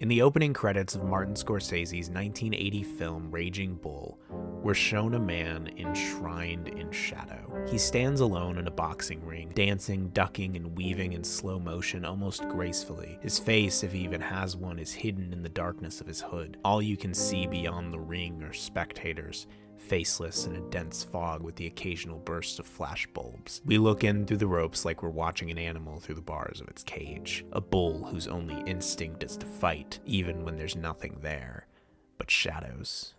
In the opening credits of Martin Scorsese's 1980 film Raging Bull, we're shown a man enshrined in shadow. He stands alone in a boxing ring, dancing, ducking, and weaving in slow motion almost gracefully. His face, if he even has one, is hidden in the darkness of his hood. All you can see beyond the ring are spectators, faceless in a dense fog with the occasional bursts of flash bulbs. We look in through the ropes like we're watching an animal through the bars of its cage. A bull whose only instinct is to fight, even when there's nothing there but shadows.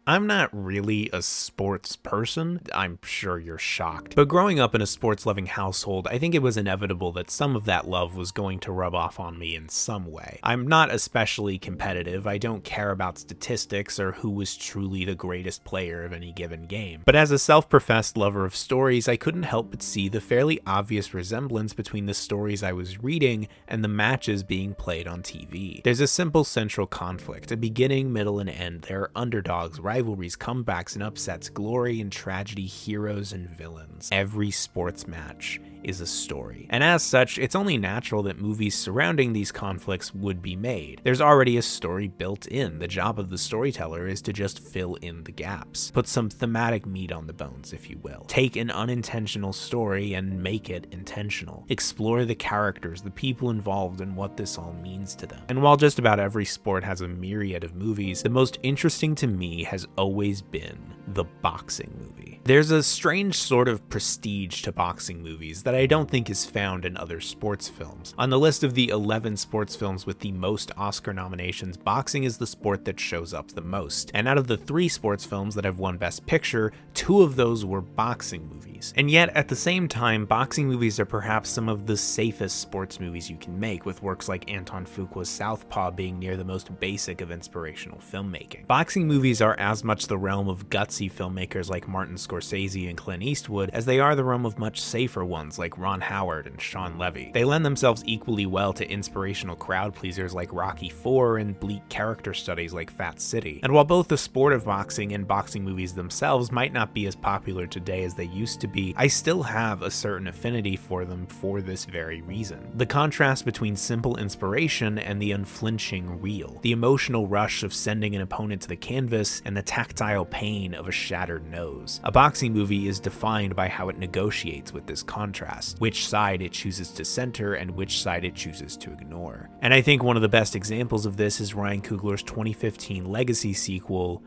I'm not really a sports person. I'm sure you're shocked. But growing up in a sports-loving household, I think it was inevitable that some of that love was going to rub off on me in some way. I'm not especially competitive. I don't care about statistics or who was truly the greatest player of any given game. But as a self-professed lover of stories, I couldn't help but see the fairly obvious resemblance between the stories I was reading and the matches being played on TV. There's a simple central conflict, a beginning, middle, and end. There are underdogs, rivalries, comebacks, and upsets, glory and tragedy, heroes and villains. Every sports match is a story. And as such, it's only natural that movies surrounding these conflicts would be made. There's already a story built in. The job of the storyteller is to just fill in the gaps. Put some thematic meat on the bones, if you will. Take an unintentional story and make it intentional. Explore the characters, the people involved, and what this all means to them. And while just about every sport has a myriad of movies, the most interesting to me has always been the boxing movie. There's a strange sort of prestige to boxing movies that I don't think is found in other sports films. On the list of the 11 sports films with the most Oscar nominations, boxing is the sport that shows up the most. And out of the 3 sports films that have won Best Picture, 2 of those were boxing movies. And yet, at the same time, boxing movies are perhaps some of the safest sports movies you can make, with works like Anton Fuqua's Southpaw being near the most basic of inspirational filmmaking. Boxing movies are as much the realm of gutsy filmmakers like Martin Scorsese and Clint Eastwood as they are the realm of much safer ones like Ron Howard and Sean Levy. They lend themselves equally well to inspirational crowd pleasers like Rocky IV and bleak character studies like Fat City. And while both the sport of boxing and boxing movies themselves might not be as popular today as they used to be, I still have a certain affinity for them for this very reason. The contrast between simple inspiration and the unflinching real. The emotional rush of sending an opponent to the canvas and the tactile pain of a shattered nose. A boxing movie is defined by how it negotiates with this contrast, which side it chooses to center and which side it chooses to ignore. And I think one of the best examples of this is Ryan Coogler's 2015 legacy sequel,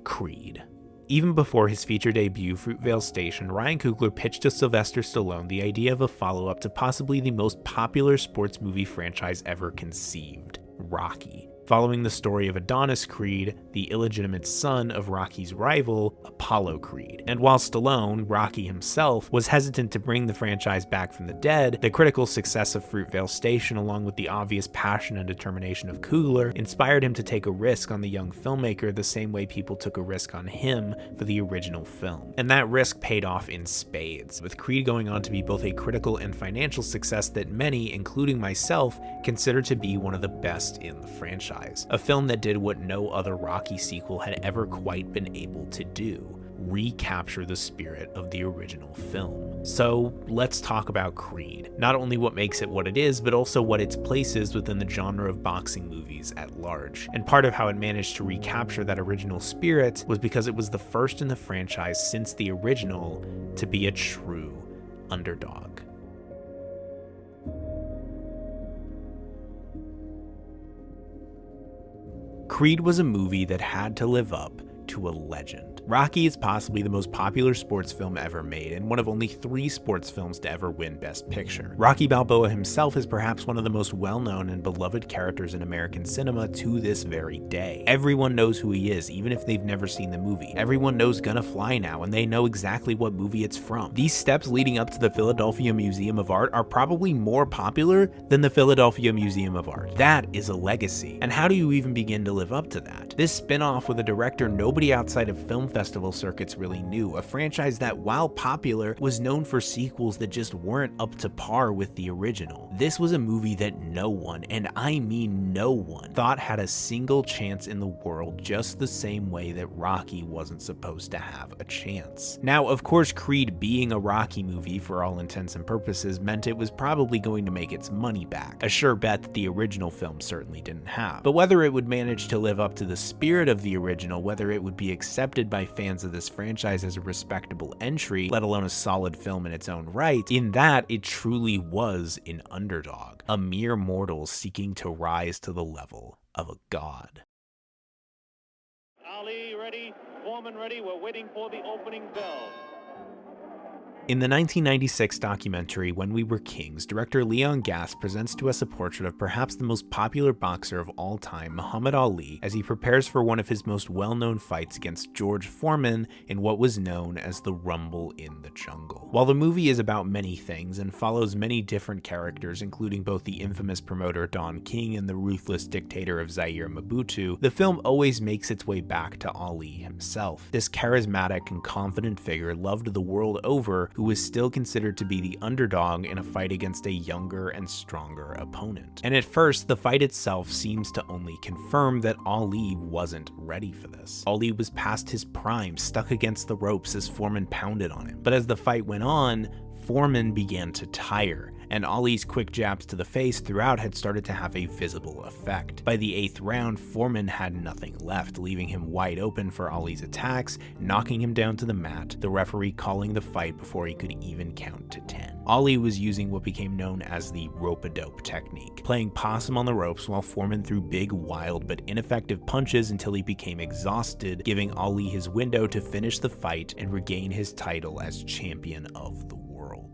Creed. Even before his feature debut, Fruitvale Station, Ryan Coogler pitched to Sylvester Stallone the idea of a follow-up to possibly the most popular sports movie franchise ever conceived, Rocky. Following the story of Adonis Creed, the illegitimate son of Rocky's rival, Apollo Creed. And while Stallone, Rocky himself, was hesitant to bring the franchise back from the dead, the critical success of Fruitvale Station, along with the obvious passion and determination of Coogler, inspired him to take a risk on the young filmmaker the same way people took a risk on him for the original film. And that risk paid off in spades, with Creed going on to be both a critical and financial success that many, including myself, consider to be one of the best in the franchise. A film that did what no other Rocky sequel had ever quite been able to do: recapture the spirit of the original film. So let's talk about Creed. Not only what makes it what it is, but also what its place is within the genre of boxing movies at large. And part of how it managed to recapture that original spirit was because it was the first in the franchise since the original to be a true underdog. Creed was a movie that had to live up to a legend. Rocky is possibly the most popular sports film ever made, and one of only 3 sports films to ever win Best Picture. Rocky Balboa himself is perhaps one of the most well-known and beloved characters in American cinema to this very day. Everyone knows who he is, even if they've never seen the movie. Everyone knows Gonna Fly now, and they know exactly what movie it's from. These steps leading up to the Philadelphia Museum of Art are probably more popular than the Philadelphia Museum of Art. That is a legacy. And how do you even begin to live up to that? This spin-off with a director nobody outside of film festival circuits really knew, a franchise that, while popular, was known for sequels that just weren't up to par with the original. This was a movie that no one, and I mean no one, thought had a single chance in the world, just the same way that Rocky wasn't supposed to have a chance. Now, of course, Creed being a Rocky movie for all intents and purposes meant it was probably going to make its money back, a sure bet that the original film certainly didn't have. But whether it would manage to live up to the spirit of the original, whether it would be accepted by fans of this franchise as a respectable entry, let alone a solid film in its own right, in that it truly was an underdog, a mere mortal seeking to rise to the level of a god. Ali ready, Foreman ready, we're waiting for the opening bell. In the 1996 documentary When We Were Kings, director Leon Gass presents to us a portrait of perhaps the most popular boxer of all time, Muhammad Ali, as he prepares for one of his most well-known fights against George Foreman in what was known as the Rumble in the Jungle. While the movie is about many things and follows many different characters, including both the infamous promoter Don King and the ruthless dictator of Zaire Mobutu, the film always makes its way back to Ali himself. This charismatic and confident figure loved the world over, who was still considered to be the underdog in a fight against a younger and stronger opponent. And at first, the fight itself seems to only confirm that Ali wasn't ready for this. Ali was past his prime, stuck against the ropes as Foreman pounded on him. But as the fight went on, Foreman began to tire, and Ali's quick jabs to the face throughout had started to have a visible effect. By the 8th round, Foreman had nothing left, leaving him wide open for Ali's attacks, knocking him down to the mat, the referee calling the fight before he could even count to 10. Ali was using what became known as the rope-a-dope technique, playing possum on the ropes while Foreman threw big, wild, but ineffective punches until he became exhausted, giving Ali his window to finish the fight and regain his title as champion of the world.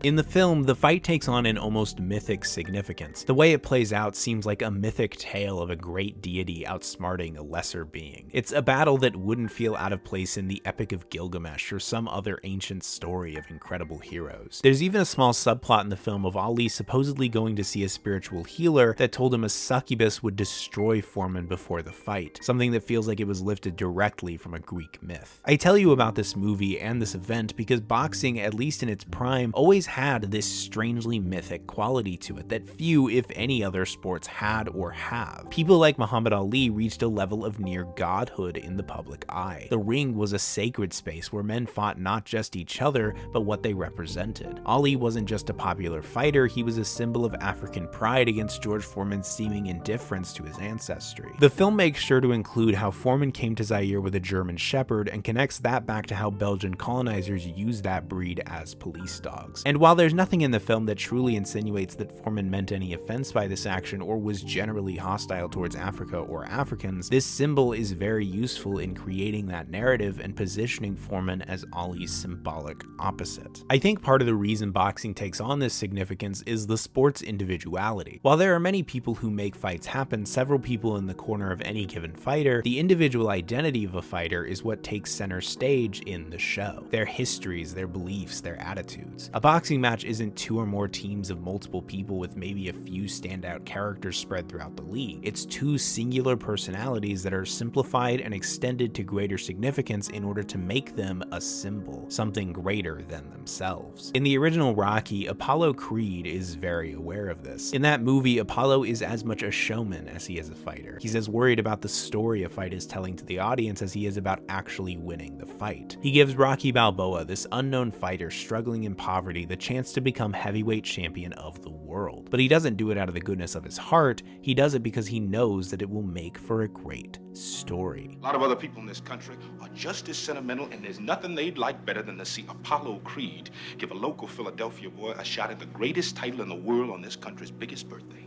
In the film, the fight takes on an almost mythic significance. The way it plays out seems like a mythic tale of a great deity outsmarting a lesser being. It's a battle that wouldn't feel out of place in the Epic of Gilgamesh or some other ancient story of incredible heroes. There's even a small subplot in the film of Ali supposedly going to see a spiritual healer that told him a succubus would destroy Foreman before the fight, something that feels like it was lifted directly from a Greek myth. I tell you about this movie and this event because boxing, at least in its prime, always had this strangely mythic quality to it that few, if any, other sports had or have. People like Muhammad Ali reached a level of near godhood in the public eye. The ring was a sacred space where men fought not just each other, but what they represented. Ali wasn't just a popular fighter, he was a symbol of African pride against George Foreman's seeming indifference to his ancestry. The film makes sure to include how Foreman came to Zaire with a German Shepherd and connects that back to how Belgian colonizers used that breed as police dogs. And while there's nothing in the film that truly insinuates that Foreman meant any offense by this action or was generally hostile towards Africa or Africans, this symbol is very useful in creating that narrative and positioning Foreman as Ali's symbolic opposite. I think part of the reason boxing takes on this significance is the sport's individuality. While there are many people who make fights happen, several people in the corner of any given fighter, the individual identity of a fighter is what takes center stage in the show. Their histories, their beliefs, their attitudes. A boxing match isn't two or more teams of multiple people with maybe a few standout characters spread throughout the league. It's two singular personalities that are simplified and extended to greater significance in order to make them a symbol, something greater than themselves. In the original Rocky, Apollo Creed is very aware of this. In that movie, Apollo is as much a showman as he is a fighter. He's as worried about the story a fight is telling to the audience as he is about actually winning the fight. He gives Rocky Balboa, this unknown fighter struggling in poverty, the chance to become heavyweight champion of the world. But he doesn't do it out of the goodness of his heart, he does it because he knows that it will make for a great story. A lot of other people in this country are just as sentimental, and there's nothing they'd like better than to see Apollo Creed give a local Philadelphia boy a shot at the greatest title in the world on this country's biggest birthday.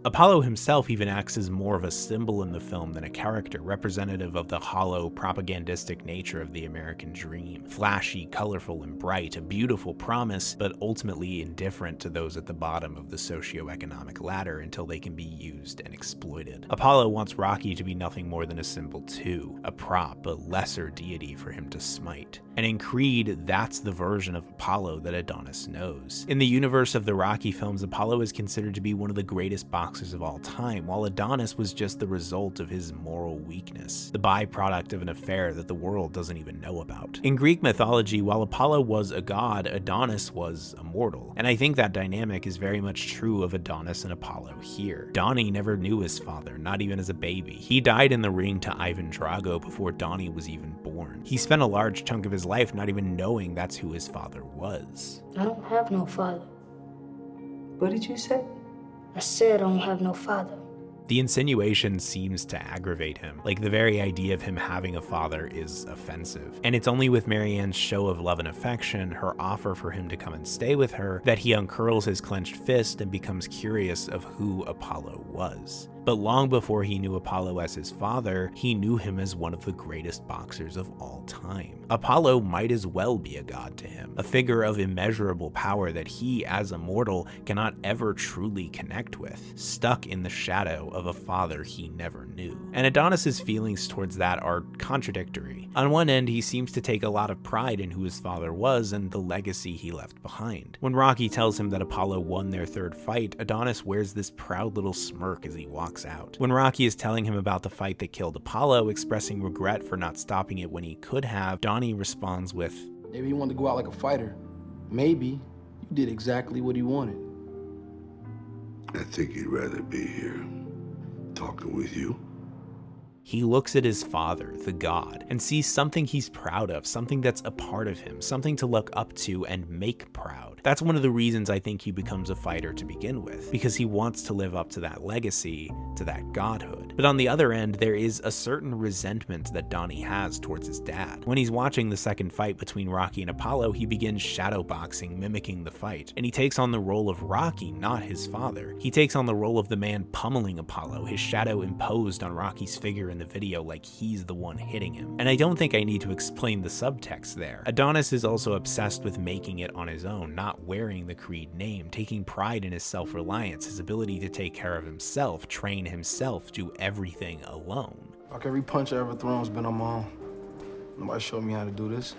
Apollo himself even acts as more of a symbol in the film than a character, representative of the hollow, propagandistic nature of the American dream. Flashy, colorful, and bright, a beautiful promise, but ultimately indifferent to those at the bottom of the socioeconomic ladder until they can be used and exploited. Apollo wants Rocky to be nothing more than a symbol too, a prop, a lesser deity for him to smite. And in Creed, that's the version of Apollo that Adonis knows. In the universe of the Rocky films, Apollo is considered to be one of the greatest boxers boxers of all time, while Adonis was just the result of his moral weakness, the byproduct of an affair that the world doesn't even know about. In Greek mythology, while Apollo was a god, Adonis was a mortal, and I think that dynamic is very much true of Adonis and Apollo here. Donnie never knew his father, not even as a baby. He died in the ring to Ivan Drago before Donnie was even born. He spent a large chunk of his life not even knowing that's who his father was. I don't have no father. What did you say? I said I don't have no father. The insinuation seems to aggravate him, like the very idea of him having a father is offensive. And it's only with Marianne's show of love and affection, her offer for him to come and stay with her, that he uncurls his clenched fist and becomes curious of who Apollo was. But long before he knew Apollo as his father, he knew him as one of the greatest boxers of all time. Apollo might as well be a god to him, a figure of immeasurable power that he, as a mortal, cannot ever truly connect with, stuck in the shadow of a father he never knew. And Adonis's feelings towards that are contradictory. On one end, he seems to take a lot of pride in who his father was and the legacy he left behind. When Rocky tells him that Apollo won their third fight, Adonis wears this proud little smirk as he walks out. When Rocky is telling him about the fight that killed Apollo, expressing regret for not stopping it when he could have, Donnie responds with, Maybe he wanted to go out like a fighter. Maybe you did exactly what he wanted. I think he'd rather be here, talking with you. He looks at his father, the god, and sees something he's proud of, something that's a part of him, something to look up to and make proud. That's one of the reasons I think he becomes a fighter to begin with, because he wants to live up to that legacy, to that godhood. But on the other end, there is a certain resentment that Donnie has towards his dad. When he's watching the second fight between Rocky and Apollo, he begins shadowboxing, mimicking the fight, and he takes on the role of Rocky, not his father. He takes on the role of the man pummeling Apollo, his shadow imposed on Rocky's figure in the video like he's the one hitting him. And I don't think I need to explain the subtext there. Adonis is also obsessed with making it on his own, not wearing the Creed name, taking pride in his self-reliance, his ability to take care of himself, train himself, do everything alone. Like every punch I ever thrown has been on my own. Nobody showed me how to do this.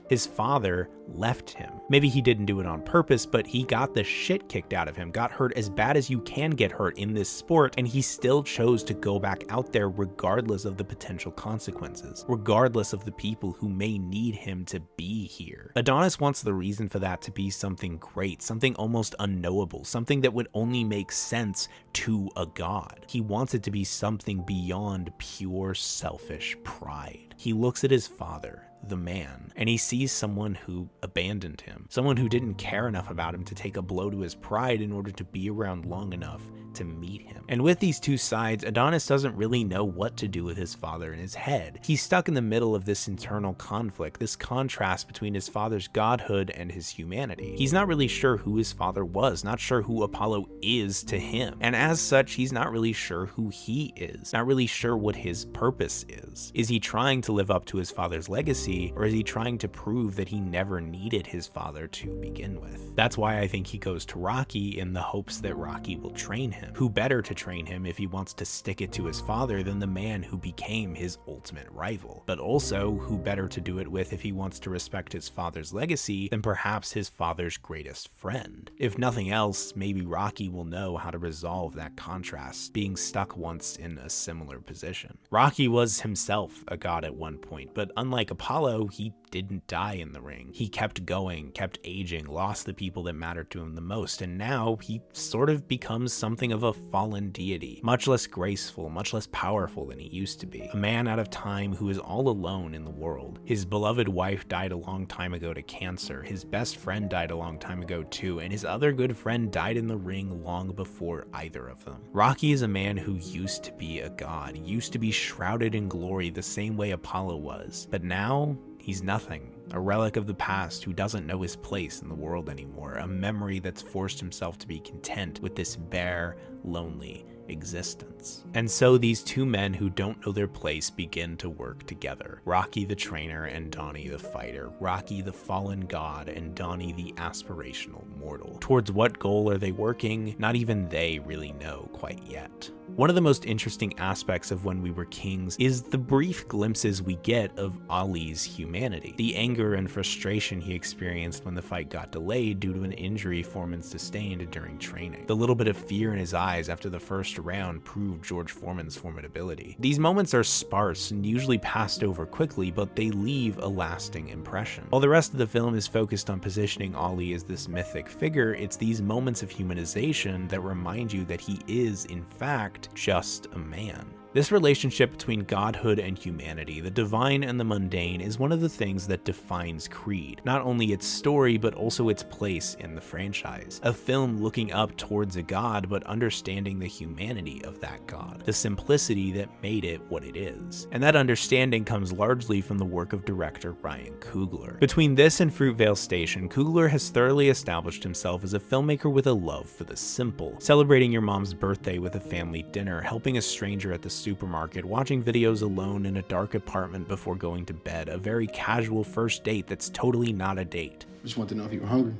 His father left him. Maybe he didn't do it on purpose, but he got the shit kicked out of him, got hurt as bad as you can get hurt in this sport, and he still chose to go back out there regardless of the potential consequences, regardless of the people who may need him to be here. Adonis wants the reason for that to be something great, something almost unknowable, something that would only make sense to a god. He wants it to be something beyond pure selfish pride. He looks at his father, the man, and he sees someone who abandoned him, someone who didn't care enough about him to take a blow to his pride in order to be around long enough to meet him. And with these two sides, Adonis doesn't really know what to do with his father in his head. He's stuck in the middle of this internal conflict, this contrast between his father's godhood and his humanity. He's not really sure who his father was, not sure who Apollo is to him, and as such, he's not really sure who he is, not really sure what his purpose is. Is he trying to live up to his father's legacy, or is he trying to prove that he never needed his father to begin with? That's why I think he goes to Rocky in the hopes that Rocky will train him. Who better to train him if he wants to stick it to his father than the man who became his ultimate rival? But also, who better to do it with if he wants to respect his father's legacy than perhaps his father's greatest friend? If nothing else, maybe Rocky will know how to resolve that contrast, being stuck once in a similar position. Rocky was himself a god at one point, but unlike Apollo, he didn't die in the ring. He kept going, kept aging, lost the people that mattered to him the most, and now he sort of becomes something of a fallen deity, much less graceful, much less powerful than he used to be. A man out of time who is all alone in the world. His beloved wife died a long time ago to cancer, his best friend died a long time ago too, and his other good friend died in the ring long before either of them. Rocky is a man who used to be a god, used to be shrouded in glory the same way Apollo was, but now he's nothing, a relic of the past who doesn't know his place in the world anymore, a memory that's forced himself to be content with this bare, lonely existence. And so these two men who don't know their place begin to work together. Rocky the trainer and Donnie the fighter. Rocky the fallen god and Donnie the aspirational mortal. Towards what goal are they working? Not even they really know quite yet. One of the most interesting aspects of When We Were Kings is the brief glimpses we get of Ali's humanity. The anger and frustration he experienced when the fight got delayed due to an injury Foreman sustained during training. The little bit of fear in his eyes after the first round proved George Foreman's formidability. These moments are sparse and usually passed over quickly, but they leave a lasting impression. While the rest of the film is focused on positioning Ali as this mythic figure, it's these moments of humanization that remind you that he is, in fact, just a man. This relationship between godhood and humanity, the divine and the mundane, is one of the things that defines Creed. Not only its story, but also its place in the franchise. A film looking up towards a god, but understanding the humanity of that god. The simplicity that made it what it is. And that understanding comes largely from the work of director Ryan Coogler. Between this and Fruitvale Station, Coogler has thoroughly established himself as a filmmaker with a love for the simple. Celebrating your mom's birthday with a family dinner, helping a stranger at the supermarket, watching videos alone in a dark apartment before going to bed, a very casual first date that's totally not a date. Just want to know if you were hungry.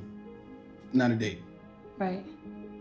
Not a date. Right.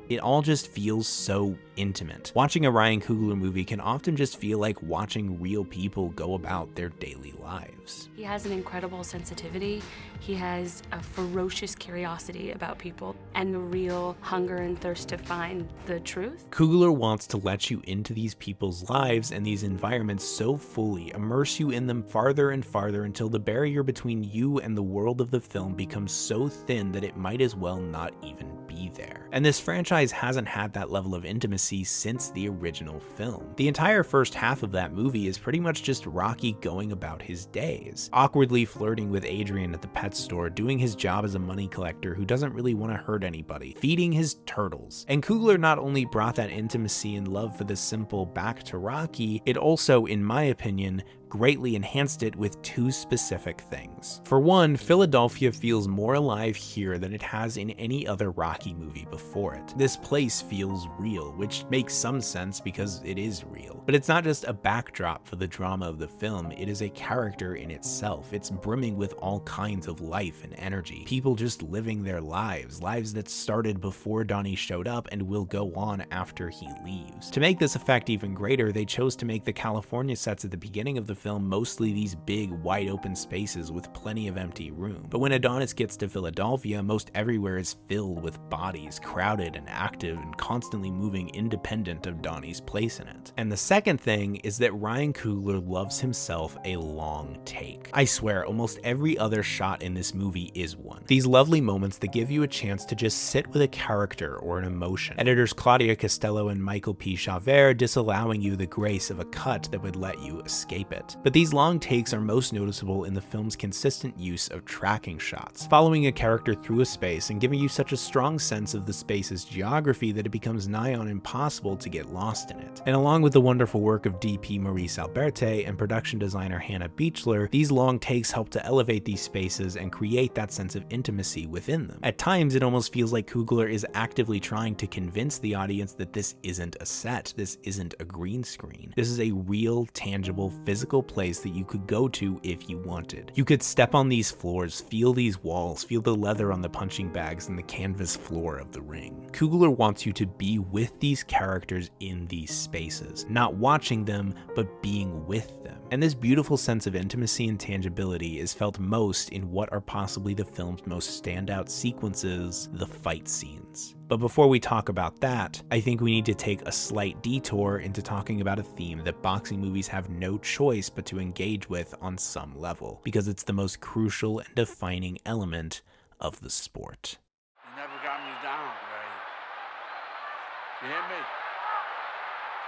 It all just feels so intimate. Watching a Ryan Coogler movie can often just feel like watching real people go about their daily lives. He has an incredible sensitivity. He has a ferocious curiosity about people and a real hunger and thirst to find the truth. Coogler wants to let you into these people's lives and these environments so fully, immerse you in them farther and farther until the barrier between you and the world of the film becomes so thin that it might as well not even be there. And this franchise hasn't had that level of intimacy since the original film. The entire first half of that movie is pretty much just Rocky going about his days, awkwardly flirting with Adrian at the pet store, doing his job as a money collector who doesn't really want to hurt anybody, feeding his turtles. And Coogler not only brought that intimacy and love for the simple back to Rocky, it also, in my opinion, greatly enhanced it with two specific things. For one, Philadelphia feels more alive here than it has in any other Rocky movie before it. This place feels real, which makes some sense because it is real. But it's not just a backdrop for the drama of the film, it is a character in itself. It's brimming with all kinds of life and energy. People just living their lives that started before Donnie showed up and will go on after he leaves. To make this effect even greater, they chose to make the California sets at the beginning of the film mostly these big, wide open spaces with plenty of empty room. But when Adonis gets to Philadelphia, most everywhere is filled with bodies, crowded and active and constantly moving independent of Donnie's place in it. And the second thing is that Ryan Coogler loves himself a long take. I swear, almost every other shot in this movie is one. These lovely moments that give you a chance to just sit with a character or an emotion. Editors Claudia Costello and Michael P. Chavert disallowing you the grace of a cut that would let you escape it. But these long takes are most noticeable in the film's consistent use of tracking shots, following a character through a space and giving you such a strong sense of the space's geography that it becomes nigh on impossible to get lost in it. And along with the wonderful work of DP Maurice Alberte and production designer Hannah Beachler, these long takes help to elevate these spaces and create that sense of intimacy within them. At times, it almost feels like Coogler is actively trying to convince the audience that this isn't a set, this isn't a green screen. This is a real, tangible, physical place that you could go to if you wanted. You could step on these floors, feel these walls, feel the leather on the punching bags and the canvas floor of the ring. Coogler wants you to be with these characters in these spaces, not watching them, but being with them. And this beautiful sense of intimacy and tangibility is felt most in what are possibly the film's most standout sequences, the fight scenes. But before we talk about that, I think we need to take a slight detour into talking about a theme that boxing movies have no choice but to engage with on some level, because it's the most crucial and defining element of the sport. You never got me down, Ray. You hear me?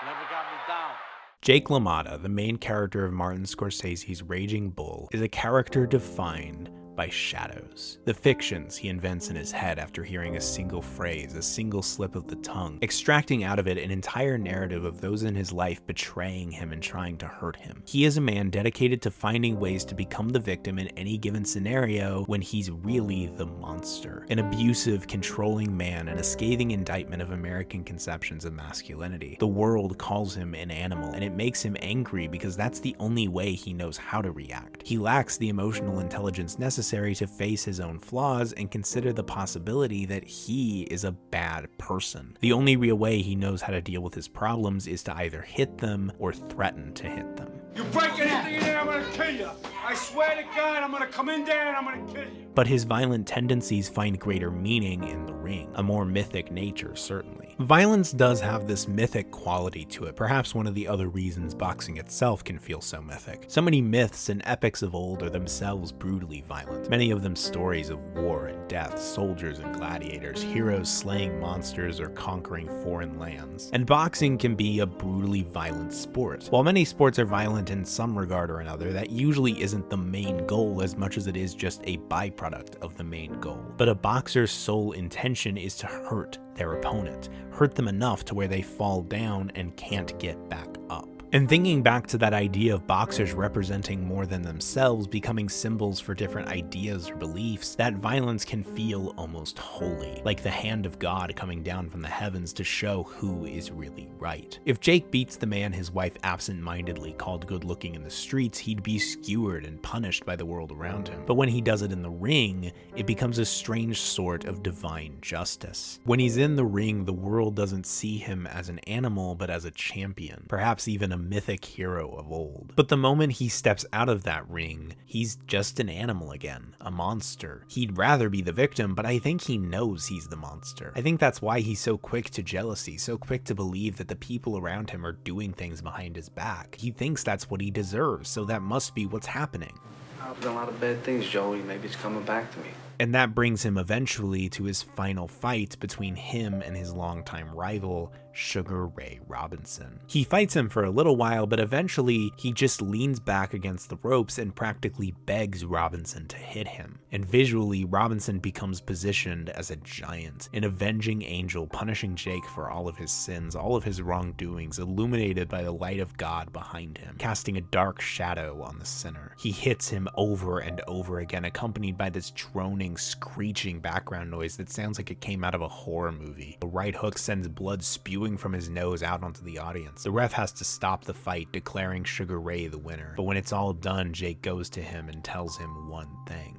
Never got me down. Jake LaMotta, the main character of Martin Scorsese's Raging Bull, is a character defined by shadows. The fictions he invents in his head after hearing a single phrase, a single slip of the tongue, extracting out of it an entire narrative of those in his life betraying him and trying to hurt him. He is a man dedicated to finding ways to become the victim in any given scenario when he's really the monster. An abusive, controlling man and a scathing indictment of American conceptions of masculinity. The world calls him an animal, and it makes him angry because that's the only way he knows how to react. He lacks the emotional intelligence necessary to face his own flaws and consider the possibility that he is a bad person. The only real way he knows how to deal with his problems is to either hit them or threaten to hit them. You break anything in there, I'm gonna kill you. I swear to God, I'm gonna come in there and I'm gonna kill you. But his violent tendencies find greater meaning in the ring, a more mythic nature, certainly. Violence does have this mythic quality to it, perhaps one of the other reasons boxing itself can feel so mythic. So many myths and epics of old are themselves brutally violent, many of them stories of war and death, soldiers and gladiators, heroes slaying monsters or conquering foreign lands. And boxing can be a brutally violent sport. While many sports are violent in some regard or another, that usually isn't the main goal as much as it is just a byproduct of the main goal. But a boxer's sole intention is to hurt their opponent, hurt them enough to where they fall down and can't get back up. And thinking back to that idea of boxers representing more than themselves, becoming symbols for different ideas or beliefs, that violence can feel almost holy, like the hand of God coming down from the heavens to show who is really right. If Jake beats the man his wife absent-mindedly called good-looking in the streets, he'd be skewered and punished by the world around him. But when he does it in the ring, it becomes a strange sort of divine justice. When he's in the ring, the world doesn't see him as an animal, but as a champion, perhaps even a mythic hero of old. But the moment he steps out of that ring, he's just an animal again, a monster. He'd rather be the victim, but I think he knows he's the monster. I think that's why he's so quick to jealousy, so quick to believe that the people around him are doing things behind his back. He thinks that's what he deserves, so that must be what's happening. I've done a lot of bad things, Joey. Maybe it's coming back to me. And that brings him eventually to his final fight between him and his longtime rival, Sugar Ray Robinson. He fights him for a little while, but eventually he just leans back against the ropes and practically begs Robinson to hit him. And visually, Robinson becomes positioned as a giant, an avenging angel punishing Jake for all of his sins, all of his wrongdoings, illuminated by the light of God behind him, casting a dark shadow on the sinner. He hits him over and over again, accompanied by this droning, screeching background noise that sounds like it came out of a horror movie. The right hook sends blood spewing from his nose out onto the audience. The ref has to stop the fight, declaring Sugar Ray the winner. But when it's all done, Jake goes to him and tells him one thing.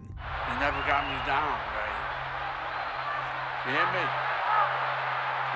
You never got me down, Ray. You hear me?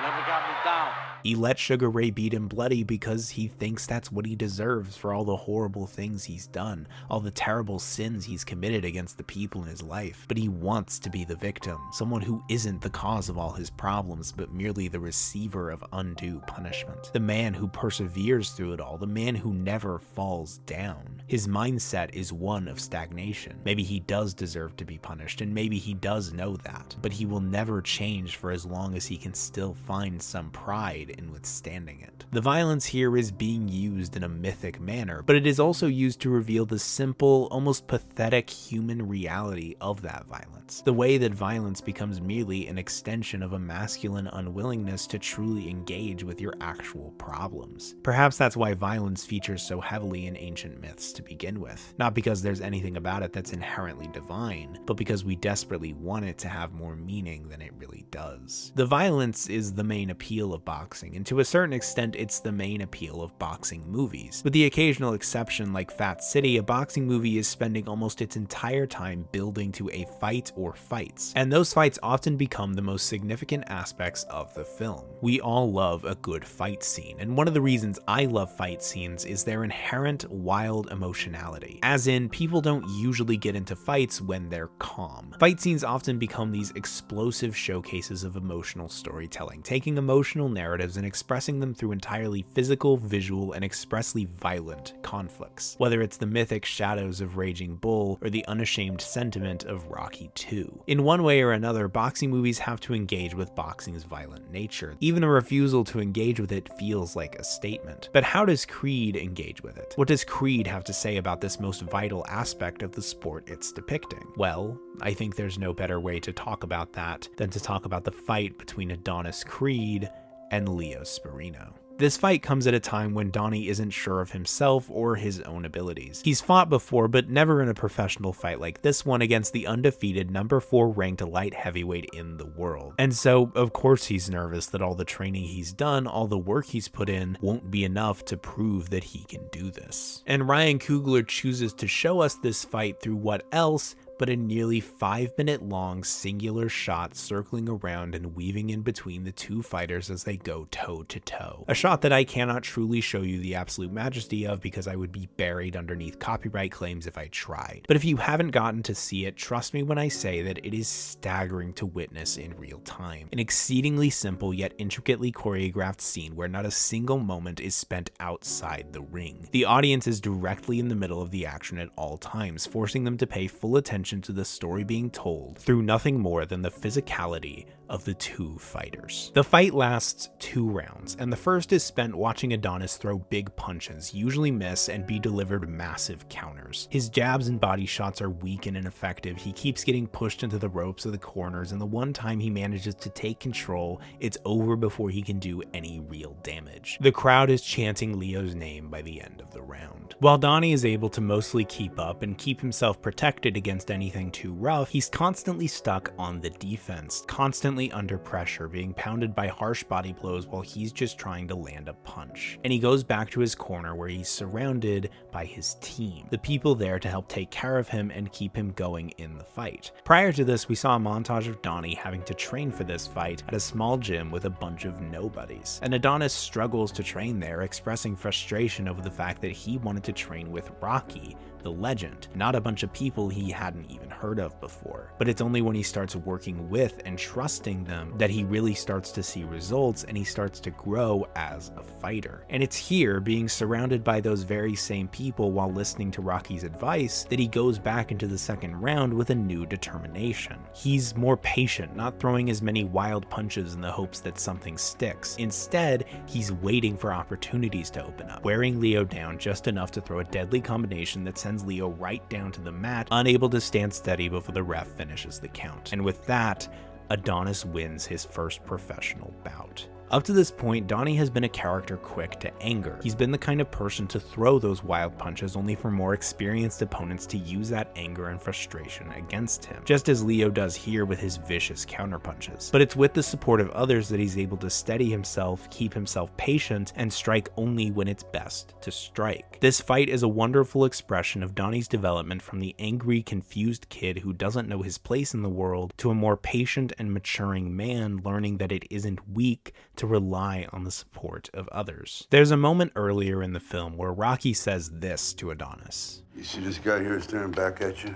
Never got me down. He let Sugar Ray beat him bloody because he thinks that's what he deserves for all the horrible things he's done, all the terrible sins he's committed against the people in his life. But he wants to be the victim, someone who isn't the cause of all his problems, but merely the receiver of undue punishment. The man who perseveres through it all, the man who never falls down. His mindset is one of stagnation. Maybe he does deserve to be punished, and maybe he does know that, but he will never change for as long as he can still find some pride in withstanding it. The violence here is being used in a mythic manner, but it is also used to reveal the simple, almost pathetic human reality of that violence. The way that violence becomes merely an extension of a masculine unwillingness to truly engage with your actual problems. Perhaps that's why violence features so heavily in ancient myths to begin with. Not because there's anything about it that's inherently divine, but because we desperately want it to have more meaning than it really does. The violence is the main appeal of boxing, and to a certain extent it's the main appeal of boxing movies. With the occasional exception like Fat City, a boxing movie is spending almost its entire time building to a fight or fights, and those fights often become the most significant aspects of the film. We all love a good fight scene, and one of the reasons I love fight scenes is their inherent wild emotionality, as in people don't usually get into fights when they're calm. Fight scenes often become these explosive showcases of emotional storytelling, taking emotional narratives narratives and expressing them through entirely physical, visual, and expressly violent conflicts, whether it's the mythic shadows of Raging Bull or the unashamed sentiment of Rocky II. In one way or another, boxing movies have to engage with boxing's violent nature. Even a refusal to engage with it feels like a statement. But how does Creed engage with it? What does Creed have to say about this most vital aspect of the sport it's depicting? Well, I think there's no better way to talk about that than to talk about the fight between Adonis Creed and Leo Sparino. This fight comes at a time when Donnie isn't sure of himself or his own abilities. He's fought before, but never in a professional fight like this one against the undefeated number 4 ranked light heavyweight in the world. And so, of course, he's nervous that all the training he's done, all the work he's put in, won't be enough to prove that he can do this. And Ryan Coogler chooses to show us this fight through what else but a nearly 5-minute long singular shot circling around and weaving in between the two fighters as they go toe to toe. A shot that I cannot truly show you the absolute majesty of because I would be buried underneath copyright claims if I tried. But if you haven't gotten to see it, trust me when I say that it is staggering to witness in real time. An exceedingly simple yet intricately choreographed scene where not a single moment is spent outside the ring. The audience is directly in the middle of the action at all times, forcing them to pay full attention to the story being told through nothing more than the physicality of the two fighters. The fight lasts 2 rounds, and the first is spent watching Adonis throw big punches, usually miss, and be delivered massive counters. His jabs and body shots are weak and ineffective. He keeps getting pushed into the ropes of the corners, and the one time he manages to take control, it's over before he can do any real damage. The crowd is chanting Leo's name by the end of the round. While Donnie is able to mostly keep up and keep himself protected against anything too rough, he's constantly stuck on the defense, constantly under pressure, being pounded by harsh body blows while he's just trying to land a punch. And he goes back to his corner where he's surrounded by his team, the people there to help take care of him and keep him going in the fight. Prior to this, we saw a montage of Donnie having to train for this fight at a small gym with a bunch of nobodies. And Adonis struggles to train there, expressing frustration over the fact that he wanted to train with Rocky, the legend, not a bunch of people he hadn't even heard of before. But it's only when he starts working with and trusting them that he really starts to see results and he starts to grow as a fighter. And it's here, being surrounded by those very same people while listening to Rocky's advice, that he goes back into the second round with a new determination. He's more patient, not throwing as many wild punches in the hopes that something sticks. Instead, he's waiting for opportunities to open up, wearing Leo down just enough to throw a deadly combination that sends Leo right down to the mat, unable to stand steady before the ref finishes the count. And with that, Adonis wins his first professional bout. Up to this point, Donnie has been a character quick to anger. He's been the kind of person to throw those wild punches only for more experienced opponents to use that anger and frustration against him, just as Leo does here with his vicious counterpunches. But it's with the support of others that he's able to steady himself, keep himself patient, and strike only when it's best to strike. This fight is a wonderful expression of Donnie's development from the angry, confused kid who doesn't know his place in the world to a more patient and maturing man learning that it isn't weak to rely on the support of others. There's a moment earlier in the film where Rocky says this to Adonis. You see this guy here staring back at you?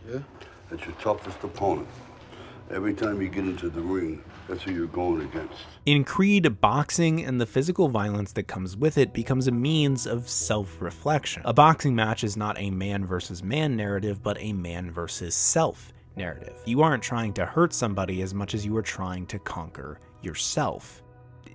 Yeah? That's your toughest opponent. Every time you get into the ring, that's who you're going against. In Creed, boxing and the physical violence that comes with it becomes a means of self-reflection. A boxing match is not a man versus man narrative, but a man versus self narrative. You aren't trying to hurt somebody as much as you are trying to conquer yourself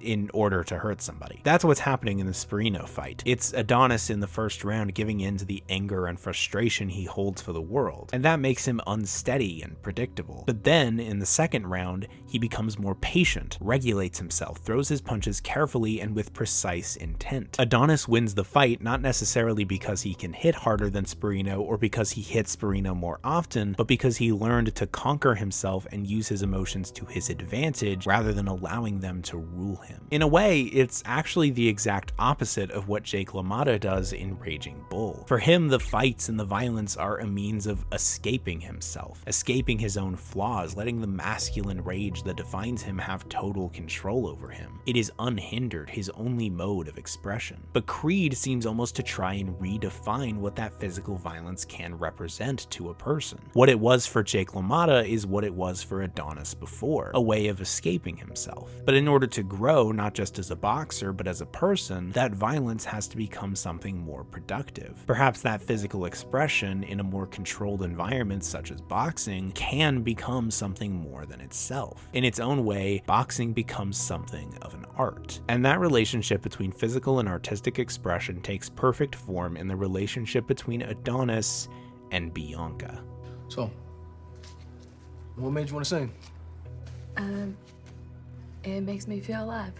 in order to hurt somebody. That's what's happening in the Sparino fight. It's Adonis in the first round giving in to the anger and frustration he holds for the world, and that makes him unsteady and predictable. But then in the second round, he becomes more patient, regulates himself, throws his punches carefully and with precise intent. Adonis wins the fight not necessarily because he can hit harder than Sparino or because he hits Sparino more often, but because he learned to conquer himself and use his emotions to his advantage rather than allowing them to rule him. In a way, it's actually the exact opposite of what Jake LaMotta does in Raging Bull. For him, the fights and the violence are a means of escaping himself, escaping his own flaws, letting the masculine rage that defines him have total control over him. It is unhindered, his only mode of expression. But Creed seems almost to try and redefine what that physical violence can represent to a person. What it was for Jake LaMotta is what it was for Adonis before, a way of escaping himself. But in order to grow grow not just as a boxer, but as a person, that violence has to become something more productive. Perhaps that physical expression in a more controlled environment such as boxing can become something more than itself. In its own way, boxing becomes something of an art. And that relationship between physical and artistic expression takes perfect form in the relationship between Adonis and Bianca. So, what made you want to sing? It makes me feel alive.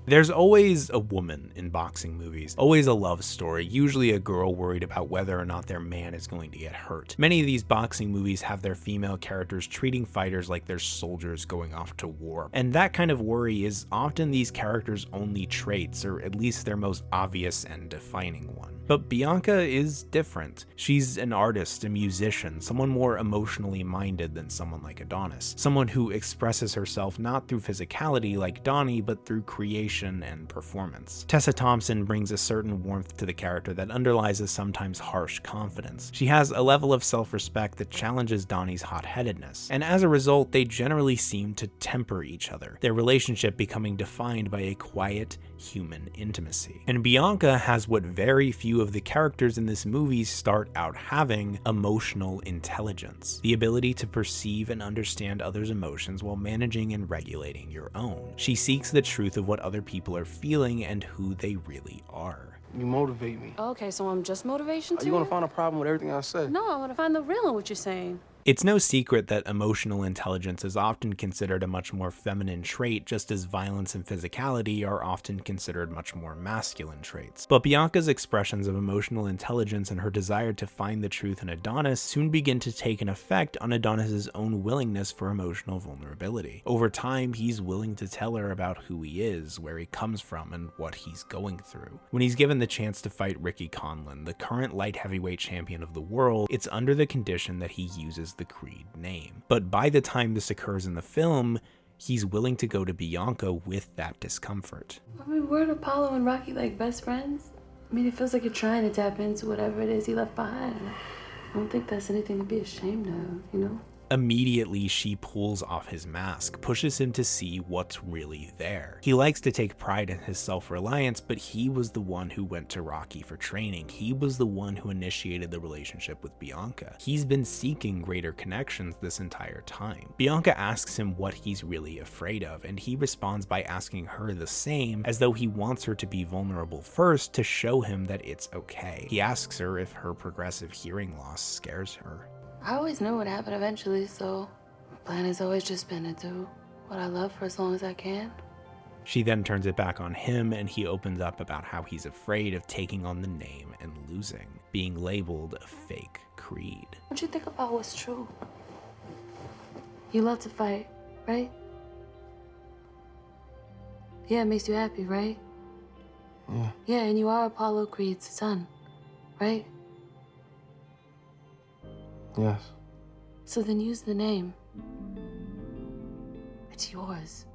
There's always a woman in boxing movies, always a love story, usually a girl worried about whether or not their man is going to get hurt. Many of these boxing movies have their female characters treating fighters like they're soldiers going off to war. And that kind of worry is often these characters' only traits, or at least their most obvious and defining one. But Bianca is different. She's an artist, a musician, someone more emotionally minded than someone like Adonis. Someone who expresses herself not through physicality like Donnie, but through creation and performance. Tessa Thompson brings a certain warmth to the character that underlies a sometimes harsh confidence. She has a level of self-respect that challenges Donnie's hot-headedness, and as a result, they generally seem to temper each other, their relationship becoming defined by a quiet, human intimacy. And Bianca has what very few of the characters in this movie start out having: emotional intelligence, the ability to perceive and understand others' emotions while managing and regulating your own. She seeks the truth of what other people are feeling and who they really are. You motivate me. Okay, so I'm just motivation to Are you gonna find a problem with everything I say? No, I want to find the real in what you're saying. It's no secret that emotional intelligence is often considered a much more feminine trait, just as violence and physicality are often considered much more masculine traits. But Bianca's expressions of emotional intelligence and her desire to find the truth in Adonis soon begin to take an effect on Adonis's own willingness for emotional vulnerability. Over time, he's willing to tell her about who he is, where he comes from, and what he's going through. When he's given the chance to fight Ricky Conlan, the current light heavyweight champion of the world, it's under the condition that he uses the Creed name. But by the time this occurs in the film, he's willing to go to Bianca with that discomfort. I mean, weren't Apollo and Rocky like best friends? I mean, it feels like you're trying to tap into whatever it is he left behind. I don't think that's anything to be ashamed of, you know? Immediately, she pulls off his mask, pushes him to see what's really there. He likes to take pride in his self-reliance, but he was the one who went to Rocky for training. He was the one who initiated the relationship with Bianca. He's been seeking greater connections this entire time. Bianca asks him what he's really afraid of, and he responds by asking her the same, as though he wants her to be vulnerable first to show him that it's okay. He asks her if her progressive hearing loss scares her. I always knew it would happen eventually, so my plan has always just been to do what I love for as long as I can. She then turns it back on him, and he opens up about how he's afraid of taking on the name and losing, being labeled a fake Creed. What you think about what's true? You love to fight, right? Yeah, it makes you happy, right? Yeah. Yeah, and you are Apollo Creed's son, right? Yes. So then use the name. It's yours.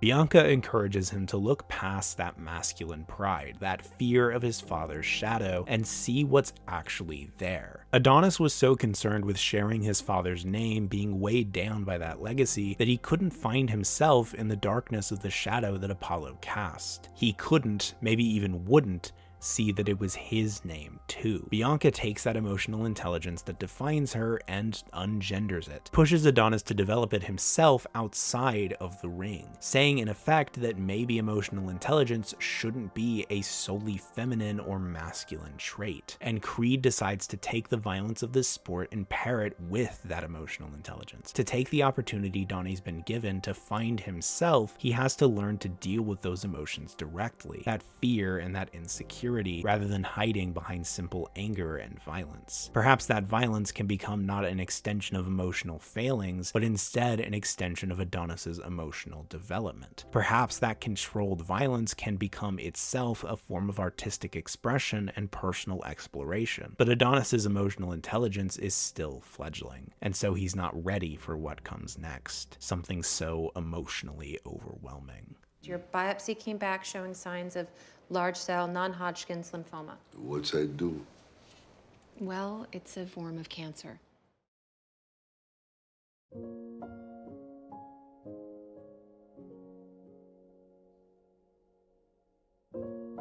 Bianca encourages him to look past that masculine pride, that fear of his father's shadow, and see what's actually there. Adonis was so concerned with sharing his father's name, being weighed down by that legacy, that he couldn't find himself in the darkness of the shadow that Apollo cast. He couldn't, maybe even wouldn't, see that it was his name too. Bianca takes that emotional intelligence that defines her and ungenders it, pushes Adonis to develop it himself outside of the ring, saying in effect that maybe emotional intelligence shouldn't be a solely feminine or masculine trait. And Creed decides to take the violence of this sport and pair it with that emotional intelligence. To take the opportunity Donnie's been given to find himself, he has to learn to deal with those emotions directly, that fear and that insecurity, rather than hiding behind simple anger and violence. Perhaps that violence can become not an extension of emotional failings, but instead an extension of Adonis's emotional development. Perhaps that controlled violence can become itself a form of artistic expression and personal exploration. But Adonis's emotional intelligence is still fledgling, and so he's not ready for what comes next, something so emotionally overwhelming. Your biopsy came back showing signs of large cell non-Hodgkin's lymphoma. What's that do? Well, it's a form of cancer.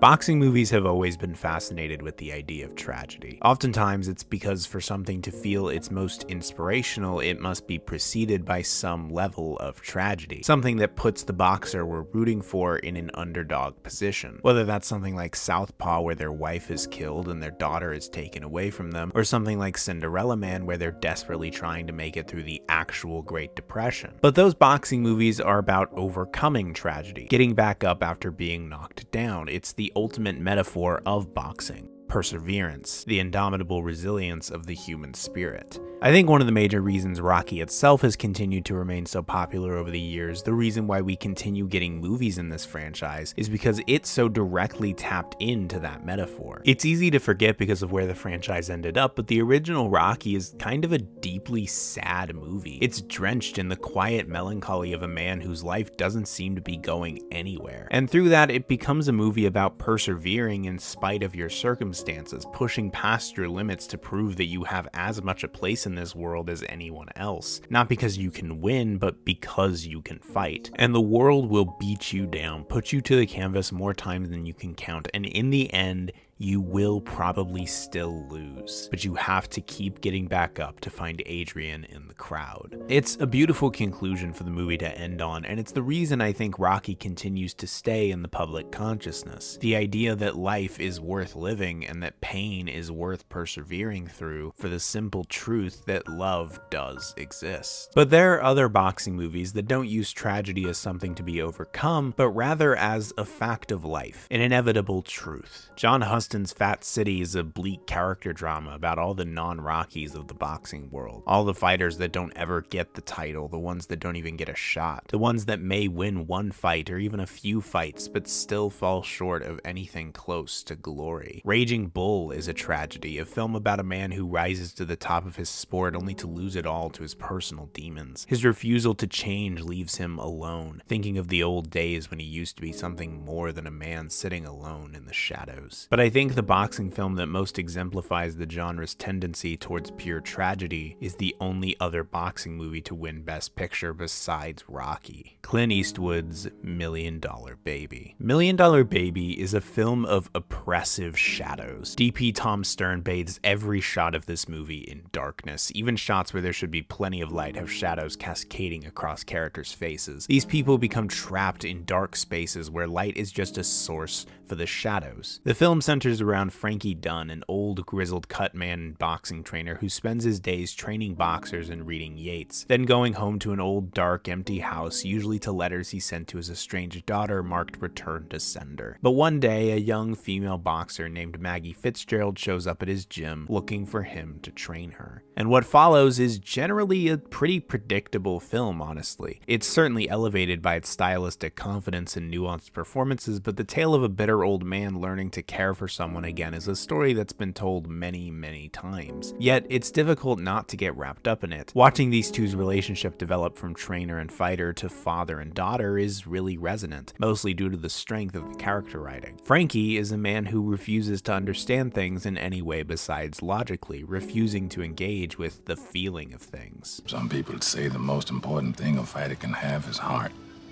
Boxing movies have always been fascinated with the idea of tragedy. Oftentimes, it's because for something to feel its most inspirational, it must be preceded by some level of tragedy. Something that puts the boxer we're rooting for in an underdog position. Whether that's something like Southpaw, where their wife is killed and their daughter is taken away from them, or something like Cinderella Man, where they're desperately trying to make it through the actual Great Depression. But those boxing movies are about overcoming tragedy, getting back up after being knocked down. It's the ultimate metaphor of boxing. Perseverance, the indomitable resilience of the human spirit. I think one of the major reasons Rocky itself has continued to remain so popular over the years, the reason why we continue getting movies in this franchise, is because it so directly tapped into that metaphor. It's easy to forget because of where the franchise ended up, but the original Rocky is kind of a deeply sad movie. It's drenched in the quiet melancholy of a man whose life doesn't seem to be going anywhere. And through that, it becomes a movie about persevering in spite of your circumstances, pushing past your limits to prove that you have as much a place in this world as anyone else. Not because you can win, but because you can fight. And the world will beat you down, put you to the canvas more times than you can count, and in the end, you will probably still lose, but you have to keep getting back up to find Adrian in the crowd. It's a beautiful conclusion for the movie to end on, and it's the reason I think Rocky continues to stay in the public consciousness. The idea that life is worth living and that pain is worth persevering through for the simple truth that love does exist. But there are other boxing movies that don't use tragedy as something to be overcome, but rather as a fact of life, an inevitable truth. John Huston's Fat City is a bleak character drama about all the non-Rockies of the boxing world. All the fighters that don't ever get the title, the ones that don't even get a shot, the ones that may win one fight or even a few fights but still fall short of anything close to glory. Raging Bull is a tragedy, a film about a man who rises to the top of his sport only to lose it all to his personal demons. His refusal to change leaves him alone, thinking of the old days when he used to be something more than a man sitting alone in the shadows. But I think the boxing film that most exemplifies the genre's tendency towards pure tragedy is the only other boxing movie to win Best Picture besides Rocky. Clint Eastwood's $1 Million Baby. $1 Million Baby is a film of oppressive shadows. DP Tom Stern bathes every shot of this movie in darkness. Even shots where there should be plenty of light have shadows cascading across characters' faces. These people become trapped in dark spaces where light is just a source for the shadows. The film centers around Frankie Dunn, an old grizzled cut man and boxing trainer who spends his days training boxers and reading Yeats, then going home to an old dark empty house, usually to letters he sent to his estranged daughter marked return to sender. But one day, a young female boxer named Maggie Fitzgerald shows up at his gym looking for him to train her. And what follows is generally a pretty predictable film, honestly. It's certainly elevated by its stylistic confidence and nuanced performances, but the tale of a bitter old man learning to care for someone again is a story that's been told many, many times. Yet, it's difficult not to get wrapped up in it. Watching these two's relationship develop from trainer and fighter to father and daughter is really resonant, mostly due to the strength of the character writing. Frankie is a man who refuses to understand things in any way besides logically, refusing to engage with the feeling of things. Some people would say the most important thing a fighter can have is heart.